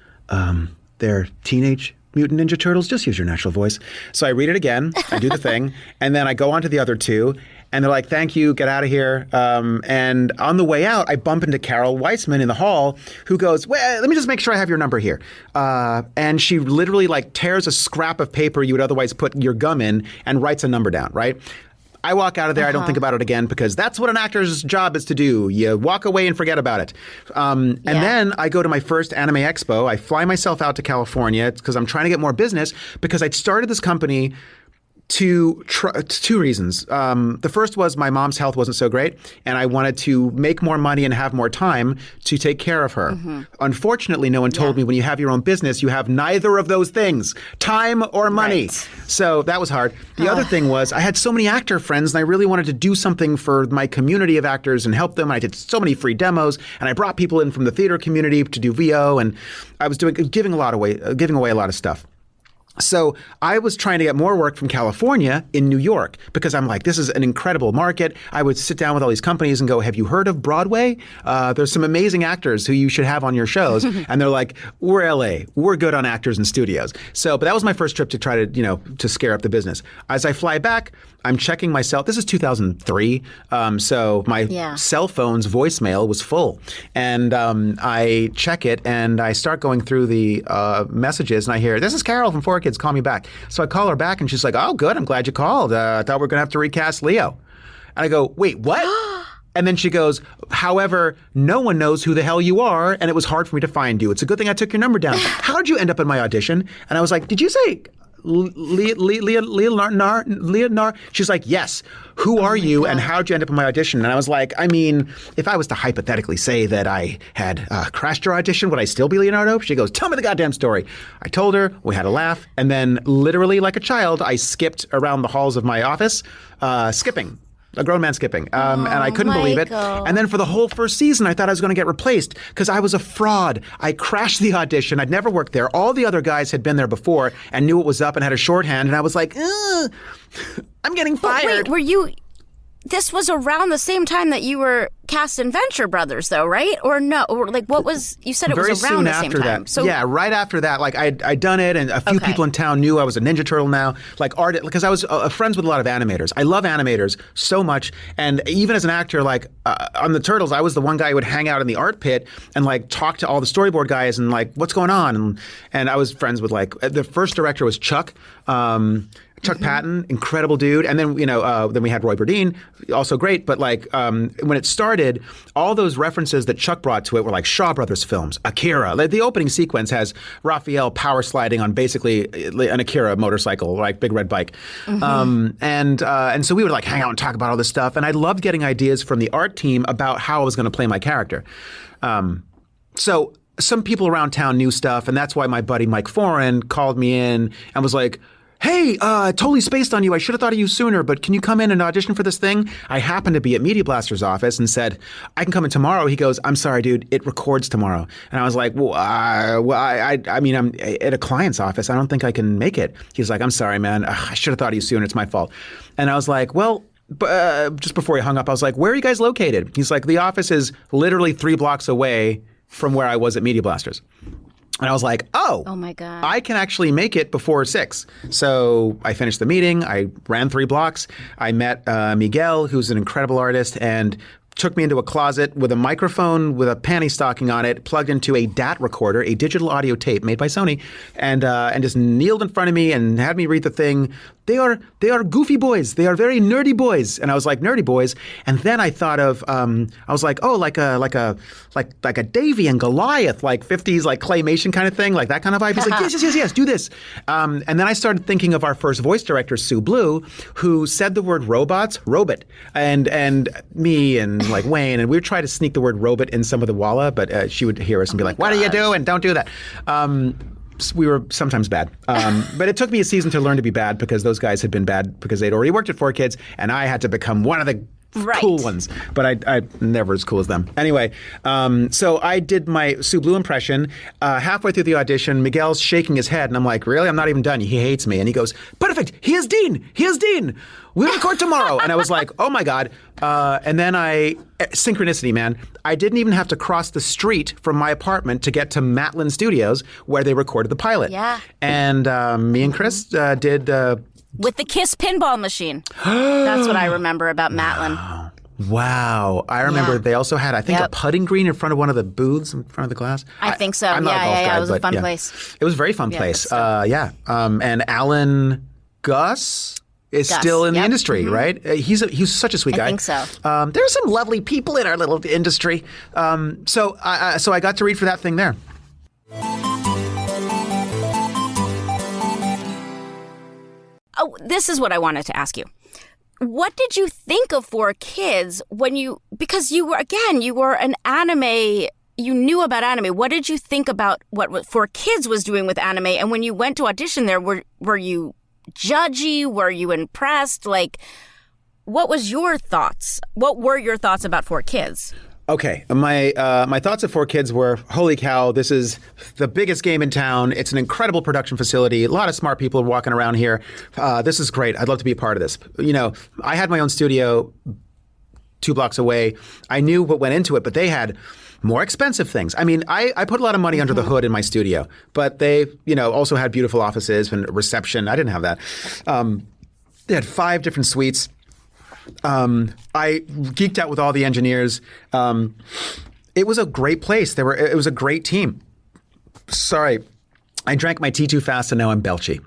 they're Teenage Mutant Ninja Turtles, just use your natural voice. So I read it again, I do the thing, and then I go on to the other 2, and they're like, thank you, get out of here. And on the way out, I bump into Carol Weissman in the hall, who goes, well, let me just make sure I have your number here. And she literally like tears a scrap of paper you would otherwise put your gum in and writes a number down, right? I walk out of there. I don't think about it again because that's what an actor's job is to do. You walk away and forget about it. And then I go to my first anime expo. I fly myself out to California because I'm trying to get more business because I'd started this company to 2 reasons. The first was my mom's health wasn't so great, and I wanted to make more money and have more time to take care of her. Mm-hmm. Unfortunately, no one told me when you have your own business, you have neither of those things, time or money. Right. So that was hard. The other thing was I had so many actor friends, and I really wanted to do something for my community of actors and help them. I did so many free demos, and I brought people in from the theater community to do VO, and I was giving away a lot of stuff. So I was trying to get more work from California in New York because I'm like, this is an incredible market. I would sit down with all these companies and go, have you heard of Broadway? There's some amazing actors who you should have on your shows. And they're like, we're LA. We're good on actors and studios. So, but that was my first trip to try to, to scare up the business. As I fly back, I'm checking my cell. This is 2003. So my cell phone's voicemail was full. And I check it and I start going through the messages and I hear, this is Carol from 4Kids, call me back. So I call her back and she's like, oh, good. I'm glad you called. I thought we were going to have to recast Leo. And I go, wait, what? And then she goes, however, no one knows who the hell you are, and it was hard for me to find you. It's a good thing I took your number down. How did you end up in my audition? And I was like, did you say Leonardo? She's like, yes. Who are you and how'd you end up in my audition? And I was like, I mean, if I was to hypothetically say that I had crashed your audition, would I still be Leonardo? She goes, tell me the goddamn story. I told her, we had a laugh, and then literally like a child, I skipped around the halls of my office, skipping. A grown man skipping. And I couldn't believe it. And then for the whole first season, I thought I was going to get replaced because I was a fraud. I crashed the audition. I'd never worked there. All the other guys had been there before and knew what was up and had a shorthand. And I was like, I'm getting fired. Wait, were you... This was around the same time that you were cast in Venture Brothers, though, right? Or no? Or like, what was, you said it Very was around soon the same after time. that. So yeah, right after that, like I'd done it, and a few people in town knew I was a Ninja Turtle now. Like art, because I was friends with a lot of animators. I love animators so much, and even as an actor, like on the Turtles, I was the one guy who would hang out in the art pit and like talk to all the storyboard guys and like what's going on, and I was friends with like the first director was Chuck. Chuck Patton, incredible dude. And then, then we had Roy Burdine, also great. But like when it started, all those references that Chuck brought to it were like Shaw Brothers films, Akira. Like the opening sequence has Raphael power sliding on basically an Akira motorcycle, like big red bike. And so we would like hang out and talk about all this stuff. And I loved getting ideas from the art team about how I was going to play my character. So some people around town knew stuff. And that's why my buddy Mike Foran called me in and was like, hey, totally spaced on you. I should have thought of you sooner, but can you come in and audition for this thing? I happened to be at Media Blaster's office and said, I can come in tomorrow. He goes, I'm sorry, dude, it records tomorrow. And I was like, well, I mean, I'm at a client's office. I don't think I can make it. He's like, I'm sorry, man. I should have thought of you sooner. It's my fault. And I was like, well, just before he hung up, I was like, where are you guys located? He's like, the office is literally 3 blocks away from where I was at Media Blasters. And I was like, oh my God, I can actually make it before 6. So I finished the meeting. I ran 3 blocks. I met Miguel, who's an incredible artist, and took me into a closet with a microphone with a panty stocking on it, plugged into a DAT recorder, a digital audio tape made by Sony, and just kneeled in front of me and had me read the thing. They are goofy boys. They are very nerdy boys. And I was like, nerdy boys. And then I thought of, I was like, oh, like a Davy and Goliath, like 50s, like claymation kind of thing, like that kind of vibe. He's like, yes, do this. And then I started thinking of our first voice director, Sue Blue, who said the word robots, robot, and me and like Wayne, and we would try to sneak the word robot in some of the walla, but she would hear us and be like, what are you doing? Don't do that. We were sometimes bad. But it took me a season to learn to be bad because those guys had been bad because they'd already worked at 4Kids, and I had to become one of the cool ones. But I never as cool as them. Anyway, so I did my Sue Blue impression. Halfway through the audition, Miguel's shaking his head, and I'm like, really? I'm not even done. He hates me. And he goes, perfect. He is Dean. We'll record tomorrow. And I was like, oh my God. And then synchronicity, man. I didn't even have to cross the street from my apartment to get to Matlin Studios where they recorded the pilot. Yeah. And me and Chris did... with the Kiss pinball machine. That's what I remember about Matlin. Wow. I remember they also had, I think, a putting green in front of one of the booths in front of the glass. I think so. I'm not a golf guy, it was a fun place. It was a very fun place. And Alan Gus is still in the industry, right? He's such a sweet guy. I think so. There's some lovely people in our little industry. So I got to read for that thing there. Oh, this is what I wanted to ask you. What did you think of 4Kids because you were an anime, you knew about anime. What did you think about what 4Kids was doing with anime? And when you went to audition there, were you judgy? Were you impressed? Like, what was your thoughts? What were your thoughts about 4Kids? Okay, my thoughts of 4Kids were, holy cow, this is the biggest game in town. It's an incredible production facility. A lot of smart people walking around here. This is great. I'd love to be a part of this. I had my own studio 2 blocks away. I knew what went into it, but they had more expensive things. I mean, I put a lot of money under the hood in my studio, but they, also had beautiful offices and reception. I didn't have that. They had 5 different suites. I geeked out with all the engineers. It was a great place. It was a great team. Sorry, I drank my tea too fast and now I'm belchy.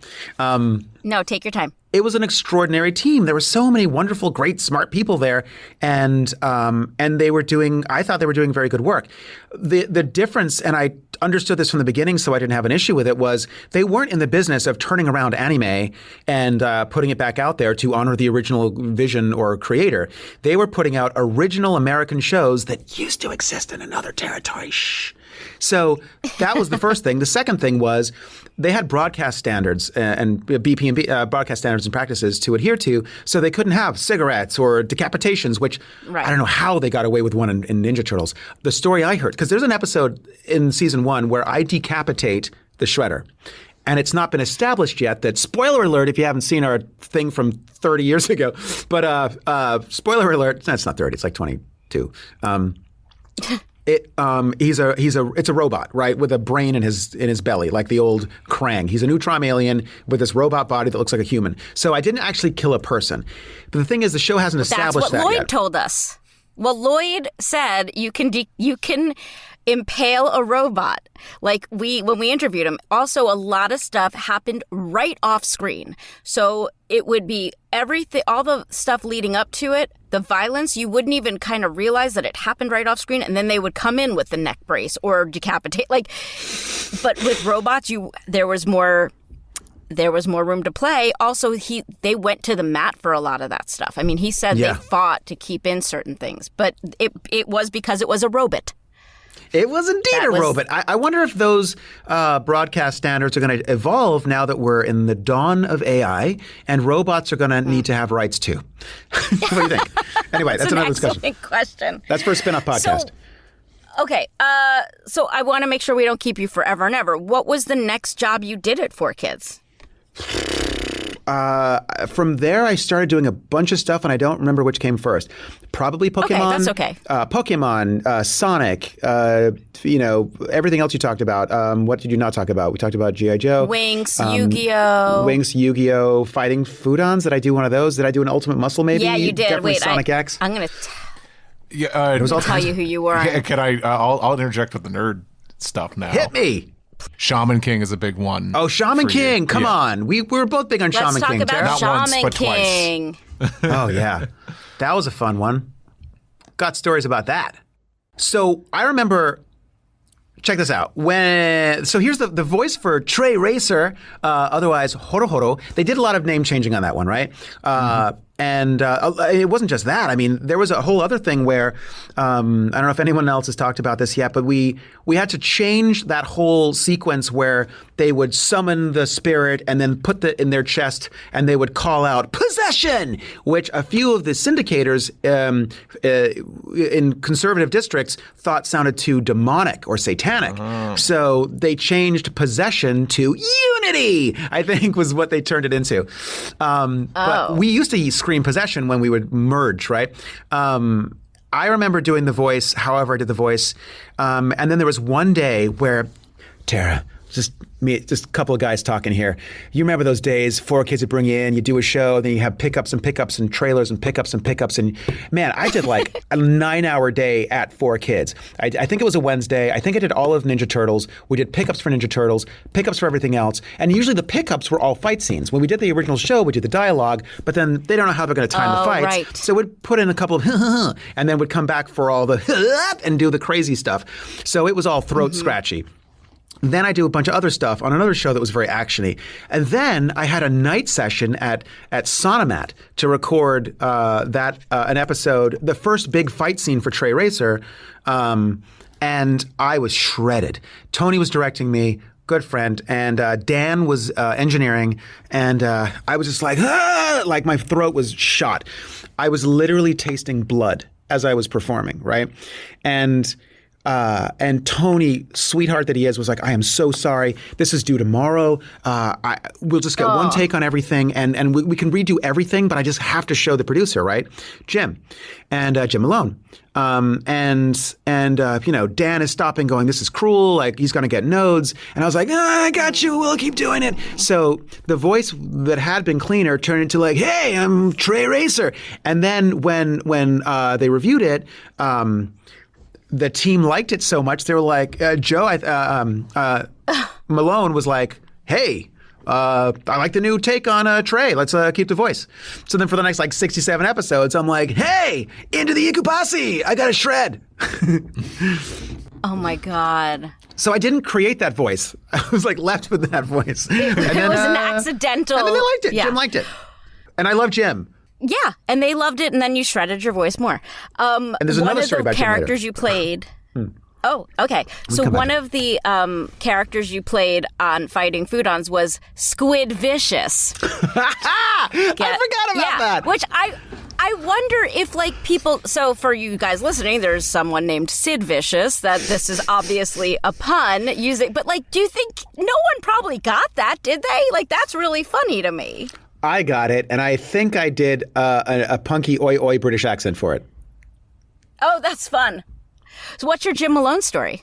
No, take your time. It was an extraordinary team. There were so many wonderful, great, smart people there, and they were doing. I thought they were doing very good work. The difference, and I understood this from the beginning, so I didn't have an issue with it, was they weren't in the business of turning around anime and putting it back out there to honor the original vision or creator. They were putting out original American shows that used to exist in another territory. Shh. So that was the first thing. The second thing was they had broadcast standards and BPMB broadcast standards and practices to adhere to, so they couldn't have cigarettes or decapitations, which I don't know how they got away with one in Ninja Turtles. The story I heard, because there's an episode in season 1 where I decapitate the Shredder. And it's not been established yet that, spoiler alert, if you haven't seen our thing from 30 years ago, but spoiler alert, it's not 30, it's like 20. too. It's a robot, right, with a brain in his belly, like the old Krang. He's a neutron alien with this robot body that looks like a human. So I didn't actually kill a person. But the thing is, the show hasn't established that yet. That's what Lloyd told us. Well, Lloyd said you can impale a robot. Like when we interviewed him. Also, a lot of stuff happened right off screen. So it would be everything, all the stuff leading up to it, the violence, you wouldn't even kind of realize that it happened right off screen, and then they would come in with the neck brace or decapitate. But with robots, there was more room to play. Also, they went to the mat for a lot of that stuff. I mean, he said they fought to keep in certain things, but it was because it was a robot. It was indeed a robot. I wonder if those broadcast standards are going to evolve now that we're in the dawn of AI, and robots are going to need to have rights too. What do you think? Anyway, that's another discussion. Question. That's for a spin-off podcast. Okay, so I want to make sure we don't keep you forever and ever. What was the next job you did at 4Kids? From there, I started doing a bunch of stuff, and I don't remember which came first. Probably Pokémon. Okay, that's okay. Pokémon, Sonic, everything else you talked about. What did you not talk about? We talked about G.I. Joe. Winx, Yu-Gi-Oh! Winx, Yu-Gi-Oh! Fighting Foodons. Did I do one of those? Did I do an Ultimate Muscle maybe? Yeah, you did. Definitely Wait, Sonic X. I'm going to tell you who you were. Can I? I'll interject with the nerd stuff now. Hit me. Shaman King is a big one. Oh, Shaman King. Come on. We were both big on Shaman King. Let's talk about Shaman King. Oh, yeah. That was a fun one. Got stories about that. So I remember, check this out. So here's the voice for Trey Racer, otherwise Horo Horo. They did a lot of name changing on that one, right? And it wasn't just that. I mean, there was a whole other thing where I don't know if anyone else has talked about this yet, but we had to change that whole sequence where they would summon the spirit and then put it in their chest, and they would call out possession, which a few of the syndicators in conservative districts thought sounded too demonic or satanic. So they changed possession to unity, I think was what they turned it into. But we used to scream possession when we would merge, right? I remember doing the voice, however I did the voice. And then there was one day where, Tara, just a couple of guys talking here. You remember those days, 4Kids would bring you in, you do a show, then you have pickups and trailers and pickups. And man, I did like a 9-hour day at 4Kids. I think it was a Wednesday. I think I did all of Ninja Turtles. We did pickups for Ninja Turtles, pickups for everything else. And usually the pickups were all fight scenes. When we did the original show, we did the dialogue, but then they don't know how they're going to time the fights. Right. So we'd put in a couple of and then would come back for all the and do the crazy stuff. So it was all throat scratchy. Then I do a bunch of other stuff on another show that was very actiony. And then I had a night session at Sonomat to record an episode, the first big fight scene for Trey Racer. And I was shredded. Tony was directing me, good friend, and Dan was engineering. And I was just like my throat was shot. I was literally tasting blood as I was performing, right? And Tony, sweetheart that he is, was like, I am so sorry. This is due tomorrow. We'll just get one take on everything, and we can redo everything, but I just have to show the producer, right? Jim Malone. Dan is stopping going, this is cruel, like he's going to get nodes. And I was like, I got you, we'll keep doing it. So the voice that had been cleaner turned into like, hey, I'm Trey Racer. And then when they reviewed it, the team liked it so much, they were like, Malone was like, hey, I like the new take on Trey. Let's keep the voice. So then for the next 67 episodes, I'm like, hey, into the Ikupasi. I got a shred. Oh my God. So I didn't create that voice. I was left with that voice. It was an accidental. And then they liked it. Yeah. Jim liked it. And I love Jim. Yeah, and they loved it, and then you shredded your voice more. And there's another story about characters you played. Oh, okay. So one of the characters you played on Fighting Foodons was Squid Vicious. I forgot about that. Which I wonder if people. So for you guys listening, there's someone named Sid Vicious. That this is obviously a pun using. But do you think no one probably got that? Did they? That's really funny to me. I got it, and I think I did a punky oi oi British accent for it. Oh, that's fun. So what's your Jim Malone story?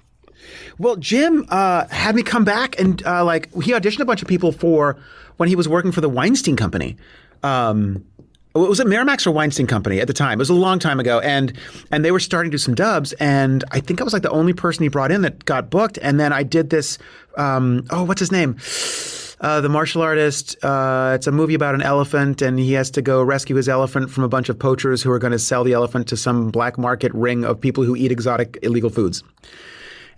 Well, Jim had me come back and he auditioned a bunch of people for when he was working for the Weinstein Company. Was it Miramax or Weinstein Company at the time? It was a long time ago, and they were starting to do some dubs, and I think I was like the only person he brought in that got booked. And then I did this. What's his name? The martial artist. It's a movie about an elephant, and he has to go rescue his elephant from a bunch of poachers who are going to sell the elephant to some black market ring of people who eat exotic illegal foods.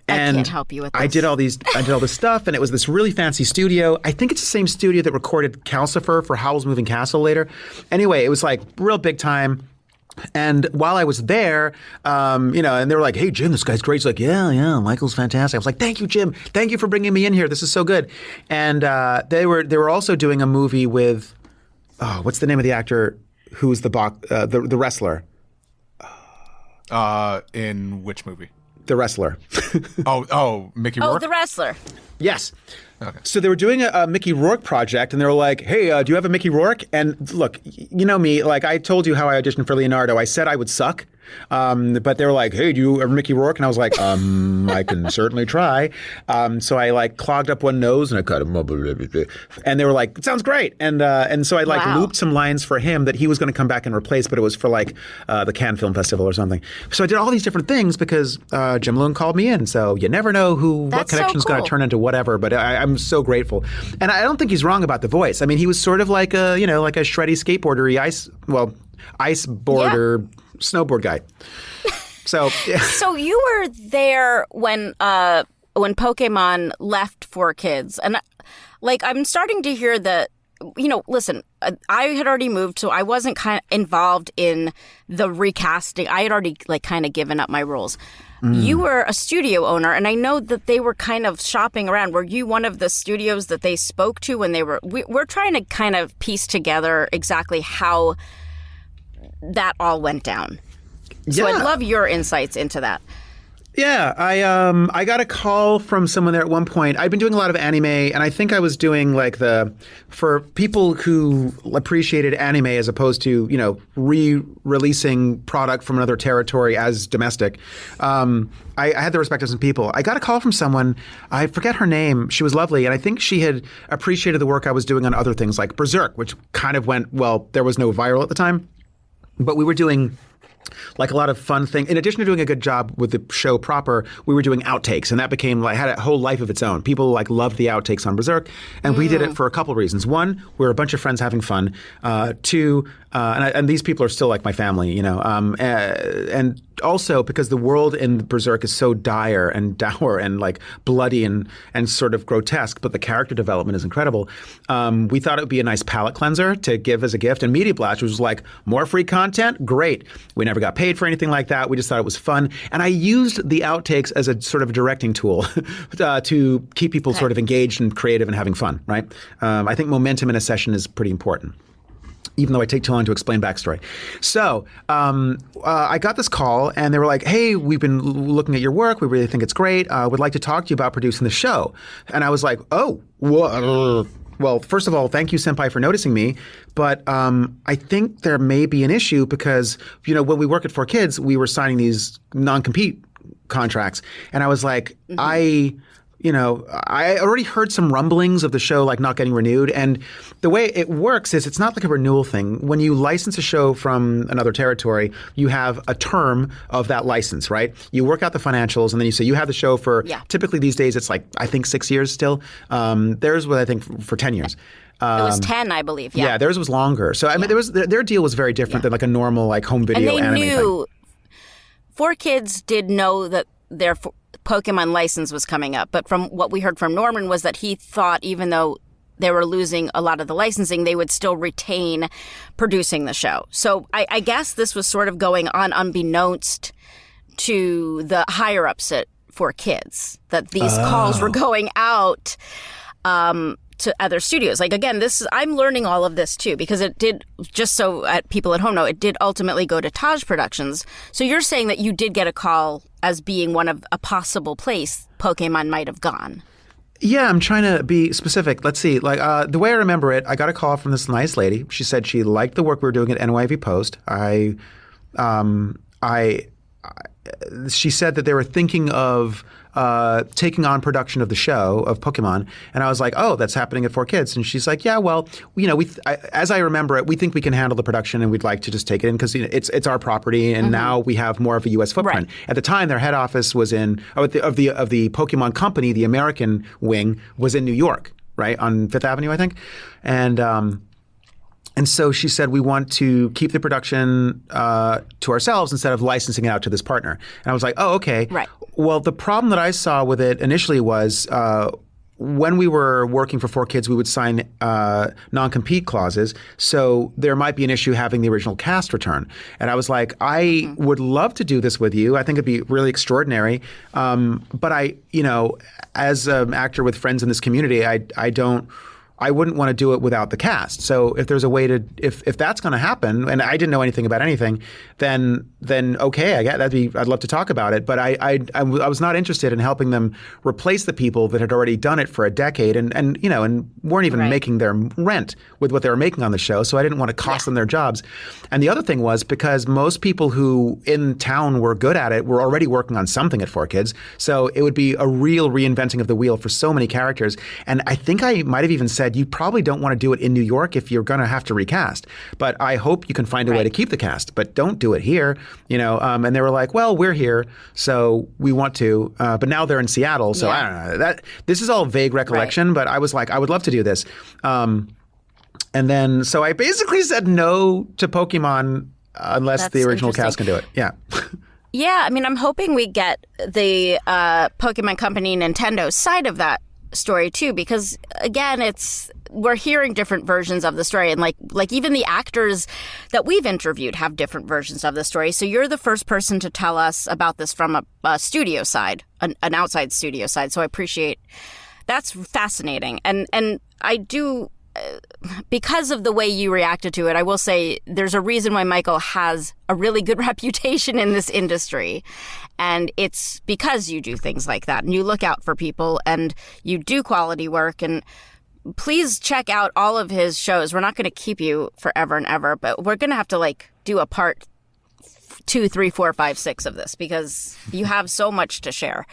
And I can't help you with this. I did all this stuff, and it was this really fancy studio. I think it's the same studio that recorded Calcifer for Howl's Moving Castle later. Anyway, it was like real big time. And while I was there, and they were like, "Hey, Jim, this guy's great." He's like, "Yeah, Michael's fantastic." I was like, "Thank you, Jim. Thank you for bringing me in here. This is so good." And they were also doing a movie with, what's the name of the actor who's the wrestler? In which movie? The wrestler. Mickey Rourke? Oh, the wrestler. Yes. Okay. So they were doing a Mickey Rourke project, and they were like, "Hey, do you have a Mickey Rourke?" And look, you know me, like I told you how I auditioned for Leonardo. I said I would suck. But they were like, "Hey, do you have Mickey Rourke?" And I was like, I can certainly try. So I like clogged up one nose and I cut him up. And they were like, "It sounds great." And so I looped some lines for him that he was going to come back and replace, but it was for the Cannes Film Festival or something. So I did all these different things because Jim Malone called me in. So you never know what connection's going to turn into whatever. But I'm so grateful. And I don't think he's wrong about the voice. I mean, he was sort of like a shreddy skateboardery ice boarder. Yeah. Snowboard guy. So So you were there when Pokémon left 4Kids, and I'm starting to hear that. Listen, I had already moved, so I wasn't kind of involved in the recasting. I had already kind of given up my roles. You were a studio owner, and I know that they were kind of shopping around. Were you one of the studios that they spoke to when they were? We're trying to kind of piece together exactly how that all went down. So I'd love your insights into that. Yeah, I got a call from someone there at one point. I'd been doing a lot of anime, and I think I was doing for people who appreciated anime as opposed to, re-releasing product from another territory as domestic. I had the respect of some people. I got a call from someone, I forget her name. She was lovely, and I think she had appreciated the work I was doing on other things like Berserk, which kind of went, there was no viral at the time. But we were doing a lot of fun things. In addition to doing a good job with the show proper, we were doing outtakes, and that became had a whole life of its own. People loved the outtakes on Berserk, and we did it for a couple of reasons. One, we were a bunch of friends having fun. Two, and these people are still like my family, and also because the world in Berserk is so dire and dour and bloody and sort of grotesque, but the character development is incredible. We thought it would be a nice palate cleanser to give as a gift. And Media Blast was more free content? Great. We never got paid for anything like that. We just thought it was fun. And I used the outtakes as a sort of directing tool to keep people sort of engaged and creative and having fun, right? I think momentum in a session is pretty important, even though I take too long to explain backstory. So I got this call, and they were like, "Hey, we've been looking at your work. We really think it's great. We'd like to talk to you about producing the show." And I was like, "Oh, well, first of all, thank you, Senpai, for noticing me. But I think there may be an issue because, when we work at 4Kids, we were signing these non-compete contracts." And I was like, I already heard some rumblings of the show not getting renewed. And the way it works is it's not like a renewal thing. When you license a show from another territory, you have a term of that license, right? You work out the financials, and then you say you have the show for, typically these days it's I think 6 years still. Theirs was, I think, for 10 years. It was 10, I believe. Yeah, theirs was longer. So, I mean, their deal was very different than a normal home video anime thing. And they knew, 4Kids did know that their Pokemon license was coming up. But from what we heard from Norman was that he thought even though they were losing a lot of the licensing, they would still retain producing the show. So I guess this was sort of going on unbeknownst to the higher-ups at 4Kids, that these calls were going out to other studios. Again, I'm learning all of this too, because it did, just so people at home know, it did ultimately go to Taj Productions. So you're saying that you did get a call as being one of a possible place Pokemon might have gone. Yeah, I'm trying to be specific. Let's see. The way I remember it, I got a call from this nice lady. She said she liked the work we were doing at NYV Post. she said that they were thinking of taking on production of the show of Pokémon, and I was like, "Oh, that's happening at 4Kids." And she's like, "Yeah, well, as I remember it, we think we can handle the production, and we'd like to just take it in because it's our property, and now we have more of a U.S. footprint." Right. At the time, their head office was of the Pokémon company, the American wing was in New York, right on Fifth Avenue, I think, And so she said, we want to keep the production to ourselves instead of licensing it out to this partner. And I was like, oh, okay. Right. Well, the problem that I saw with it initially was when we were working for 4Kids, we would sign non-compete clauses. So there might be an issue having the original cast return. And I was like, I would love to do this with you. I think it'd be really extraordinary. But as an actor with friends in this community, I wouldn't want to do it without the cast. So if there's a way to, if that's going to happen, and I didn't know anything about anything, then okay, I'd love to talk about it. But I was not interested in helping them replace the people that had already done it for a decade and weren't even making their rent with what they were making on the show. So I didn't want to cost them their jobs. And the other thing was because most people who in town were good at it were already working on something at 4Kids. So it would be a real reinventing of the wheel for so many characters. And I think I might have even said, you probably don't want to do it in New York if you're going to have to recast. But I hope you can find a way to keep the cast. But don't do it here, And they were like, well, we're here, so we want to. But now they're in Seattle, so I don't know. This is all vague recollection, but I was like, I would love to do this. And then, so I basically said no to Pokemon unless the original cast can do it. Yeah. Yeah, I mean, I'm hoping we get the Pokemon Company Nintendo side of that story too, because again, we're hearing different versions of the story, and like even the actors that we've interviewed have different versions of the story. So you're the first person to tell us about this from a studio side, an outside studio side. So I appreciate that's fascinating, and I do. Because of the way you reacted to it, I will say there's a reason why Michael has a really good reputation in this industry. And it's because you do things like that and you look out for people and you do quality work. And please check out all of his shows. We're not going to keep you forever and ever, but we're going to have to do a part 2, 3, 4, 5, 6 of this because you have so much to share.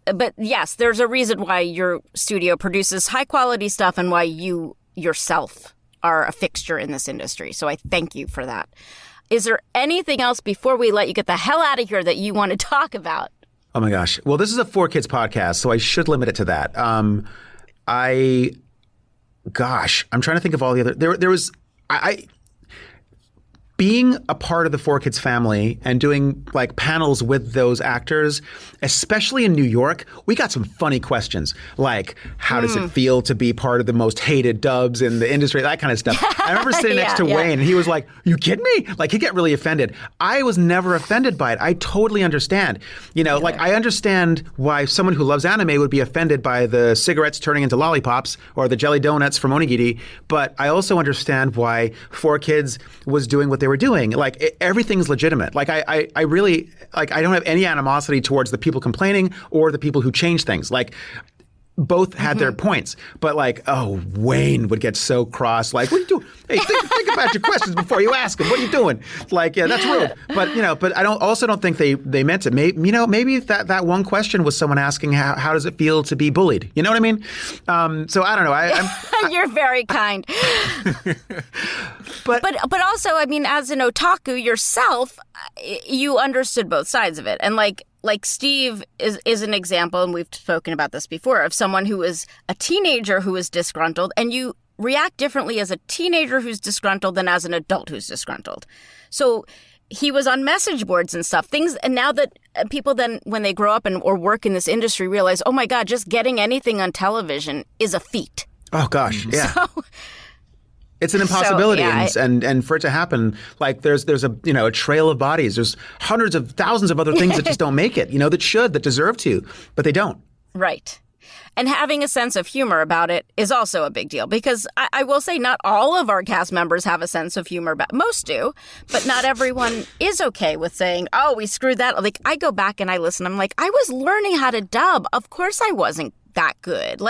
But yes, there's a reason why your studio produces high quality stuff and why you yourself are a fixture in this industry. So I thank you for that. Is there anything else before we let you get the hell out of here that you want to talk about? Oh my gosh. Well, this is a 4Kids podcast, so I should limit it to that. I'm trying to think of all the other, there was, being a part of the 4Kids family and doing panels with those actors, especially in New York, we got some funny questions like, how does it feel to be part of the most hated dubs in the industry? That kind of stuff. I remember sitting next to Wayne and he was like, you kidding me? He'd get really offended. I was never offended by it. I totally understand. I understand why someone who loves anime would be offended by the cigarettes turning into lollipops or the jelly donuts from Onigiri, but I also understand why 4Kids was doing what they were doing. Everything's legitimate. I really I don't have any animosity towards the people complaining or the people who change things. Both had their points, but Wayne would get so cross. What are you doing? Hey, think about your questions before you ask them. What are you doing? That's rude. But I don't think they meant it. Maybe that one question was someone asking how does it feel to be bullied? You know what I mean? So I don't know. You're very kind. But also, I mean, as an otaku yourself, you understood both sides of it, and like Steve is an example, and we've spoken about this before, of someone who is a teenager who is disgruntled, and you react differently as a teenager who's disgruntled than as an adult who's disgruntled. So he was on message boards and stuff, and now that people then, when they grow up or work in this industry, realize, oh my God, just getting anything on television is a feat. Oh gosh, yeah. It's an impossibility, and for it to happen, there's a trail of bodies. There's hundreds of thousands of other things that just don't make it, that deserve to, but they don't. Right. And having a sense of humor about it is also a big deal, because I will say not all of our cast members have a sense of humor. Most do, but not everyone is okay with saying, oh, we screwed that. I go back and I listen. I'm like, I was learning how to dub. Of course I wasn't that good.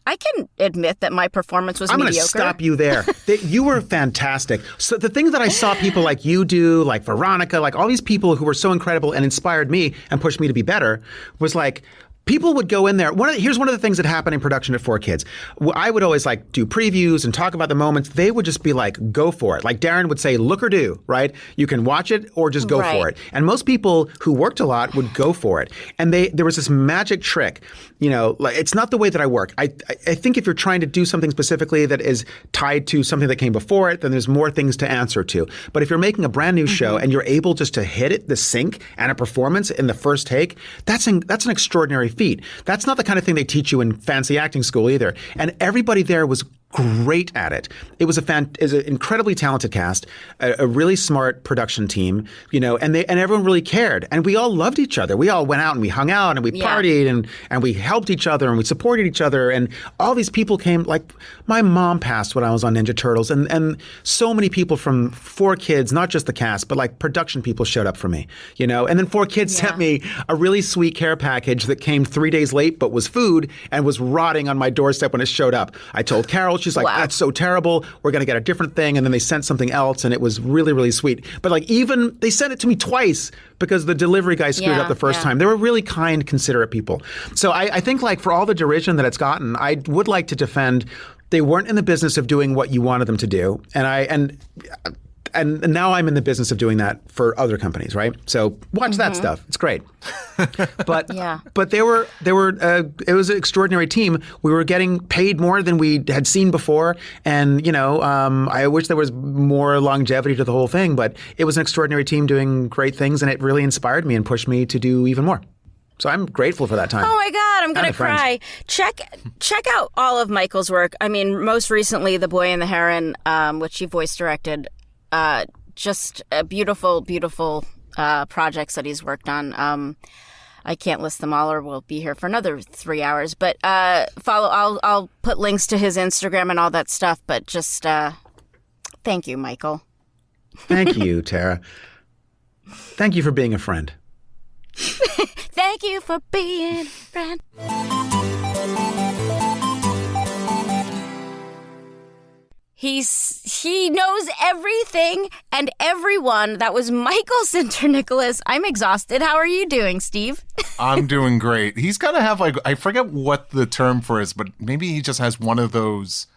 I can admit that my performance was mediocre. I'm going to stop you there. You were fantastic. So the thing that I saw people like you do, like Veronica, like all these people who were so incredible and inspired me and pushed me to be better was like, people would go in there. Here's one of the things that happened in production at 4Kids. I would always like do previews and talk about the moments. They would just be like, go for it. Like Darren would say, look or do, right? You can watch it or just go for it. And most people who worked a lot would go for it. And there was this magic trick. You know, like, it's not the way that I work. I think if you're trying to do something specifically that is tied to something that came before it, then there's more things to answer to. But if you're making a brand new show and you're able just to hit it, the sync and a performance in the first take, that's an extraordinary feat. That's not the kind of thing they teach you in fancy acting school either. And everybody there was great at it. It was an incredibly talented cast, a really smart production team, you know, and everyone really cared. And we all loved each other. We all went out and we hung out and we partied and we helped each other and we supported each other. And all these people came, like my mom passed when I was on Ninja Turtles, and so many people from 4Kids, not just the cast, but like production people showed up for me, you know. And then 4Kids sent me a really sweet care package that came 3 days late but was food and was rotting on my doorstep when it showed up. I told Carol, she's like, that's so terrible. We're going to get a different thing. And then they sent something else, and it was really, really sweet. But like even they sent it to me twice because the delivery guy screwed up the first time. They were really kind, considerate people. So I think like for all the derision that it's gotten, I would like to defend they weren't in the business of doing what you wanted them to do. And now I'm in the business of doing that for other companies, right? So watch that stuff. It's great. But they were it was an extraordinary team. We were getting paid more than we had seen before, and you know, I wish there was more longevity to the whole thing. But it was an extraordinary team doing great things, and it really inspired me and pushed me to do even more. So I'm grateful for that time. Oh my God, I'm gonna cry. Check out all of Michael's work. I mean, most recently, The Boy and the Heron, which he voice directed. Just beautiful, beautiful projects that he's worked on. I can't list them all, or we'll be here for another 3 hours. But follow. I'll put links to his Instagram and all that stuff. But just thank you, Michael. Thank you, Tara. Thank you for being a friend. Thank you for being a friend. He knows everything and everyone. That was Michael Sinterniklaas. I'm exhausted. How are you doing, Steve? I'm doing great. He's got to have, like, I forget what the term for is, but maybe he just has one of those,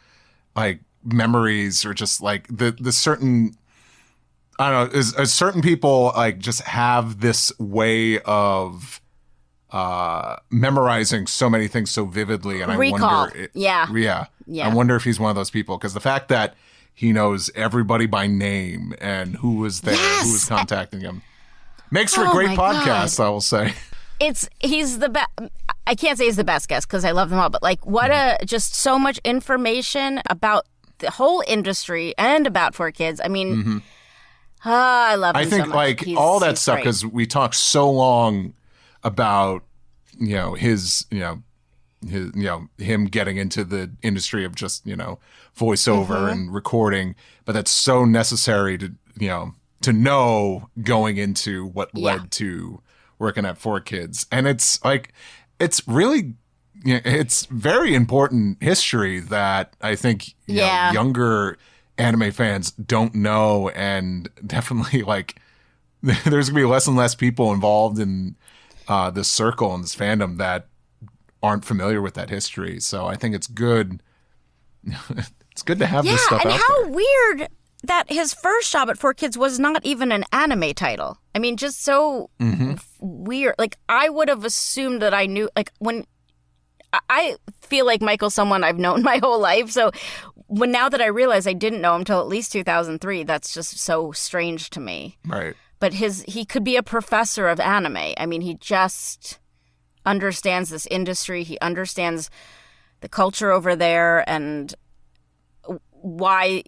like, memories, or just like the certain, I don't know, is certain people like just have this way of memorizing so many things so vividly, and Recall. I wonder, yeah. I wonder if he's one of those people, because the fact that he knows everybody by name and who was there, who was contacting him, makes for a great podcast. God. I will say, he's the best. I can't say he's the best guest because I love them all, but like just so much information about the whole industry and about 4Kids. I mean, I love him. I think so much. like all that stuff, because we talked so long about, you know, him getting into the industry of just, you know, voiceover and recording, but that's so necessary to, you know going into what led to working at 4Kids. And it's like, it's really, you know, it's very important history that I think you know, younger anime fans don't know, and definitely like there's gonna be less and less people involved in this circle and this fandom that aren't familiar with that history. So I think it's good. It's good to have this stuff out there. And how weird that his first job at 4Kids was not even an anime title. I mean, just so weird. Like, I would have assumed that I knew, like, when I feel like Michael's someone I've known my whole life. So now that I realize I didn't know him till at least 2003, that's just so strange to me. Right. But he could be a professor of anime. I mean, he just understands this industry. He understands the culture over there, and why,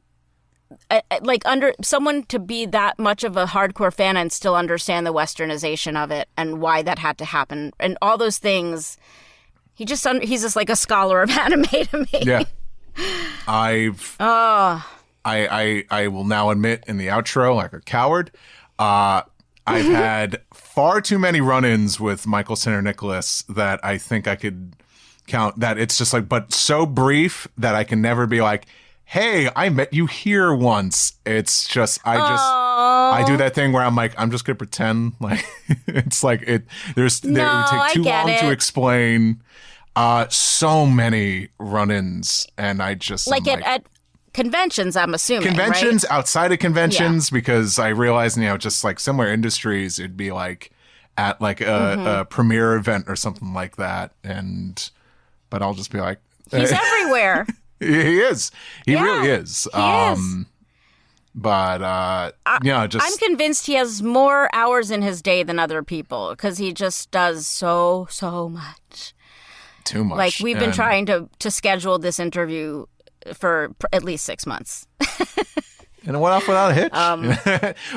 like, someone to be that much of a hardcore fan and still understand the westernization of it and why that had to happen and all those things. He's just like a scholar of anime to me. Yeah. I will now admit in the outro, like a coward, I've had far too many run-ins with Michael Sinterniklaas that I think I could count that it's just like, but so brief that I can never be like, hey, I met you here once. It's just, I do that thing where I'm like, I'm just going to pretend like it's like it would take too long to explain. So many run-ins, and I just like at conventions, I'm assuming. Conventions, right? Outside of conventions, because I realize, just like similar industries, it'd be like at like a premiere event or something like that. But I'll just be like, he's everywhere. He is. He really is. He is. But I'm convinced he has more hours in his day than other people because he just does so much. Too much. Like we've been trying to schedule this interview for at least 6 months. And it went off without a hitch.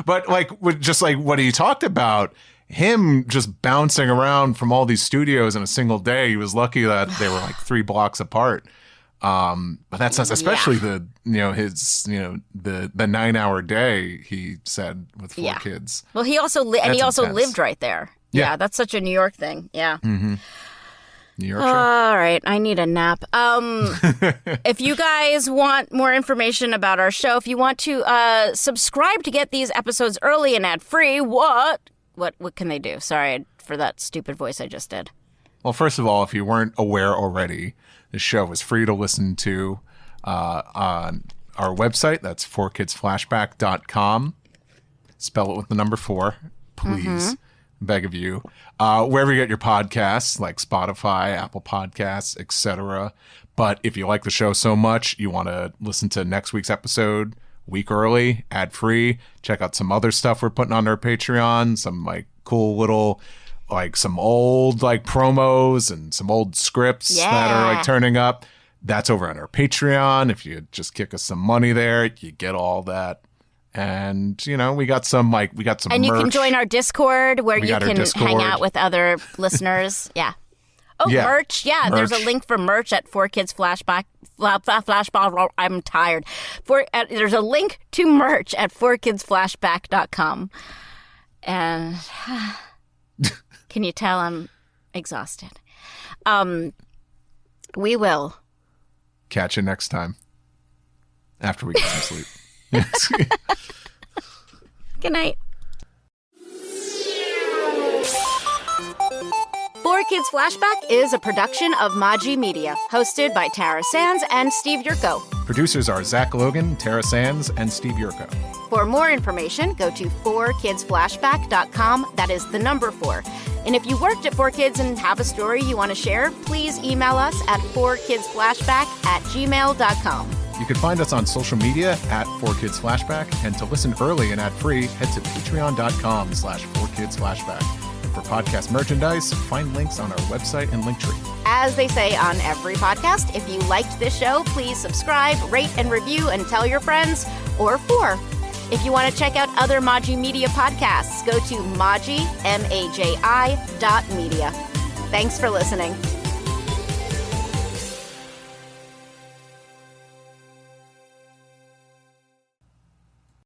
But like, just like what he talked about, him just bouncing around from all these studios in a single day. He was lucky that they were like 3 blocks apart. But that's especially the 9-hour day he said with 4 kids. Well, he also lived right there. Yeah, that's such a New York thing. Yeah. Mm-hmm. New York. All right, I need a nap. If you guys want more information about our show, if you want to subscribe to get these episodes early and ad-free, what can they do? Sorry for that stupid voice I just did. Well, first of all, if you weren't aware already, the show is free to listen to on our website. That's 4kidsflashback.com. Spell it with the number 4, please. Mm-hmm. Beg of you. Wherever you get your podcasts, like Spotify, Apple Podcasts, etc. But if you like the show so much, you want to listen to next week's episode a week early, ad-free, check out some other stuff we're putting on our Patreon, some like cool little, like some old like promos and some old scripts that are like turning up. That's over on our Patreon. If you just kick us some money there, you get all that. And, we got some And merch. You can join our Discord where you can hang out with other listeners. Yeah. Oh, yeah. Merch. Yeah, merch. There's a link for merch at 4Kids Flashback. I'm tired. There's a link to merch at 4kidsflashback.com. And can you tell I'm exhausted? We will. Catch you next time. After we get some sleep. Good night. 4Kids Flashback is a production of Maji Media, hosted by Tara Sands and Steve Yurko. Producers are Zach Logan, Tara Sands, and Steve Yurko. For more information, go to 4kidsflashback.com. That is the number 4. And if you worked at 4Kids and have a story you want to share, please email us at 4kidsflashback@gmail.com. You can find us on social media at 4Kids Flashback, and to listen early and ad-free, head to patreon.com/4kidsflashback. For podcast merchandise, find links on our website and Linktree. As they say on every podcast, if you liked this show, please subscribe, rate, and review, and tell your friends, or 4. If you want to check out other Maji Media podcasts, go to Maji, MAJI.media. Thanks for listening.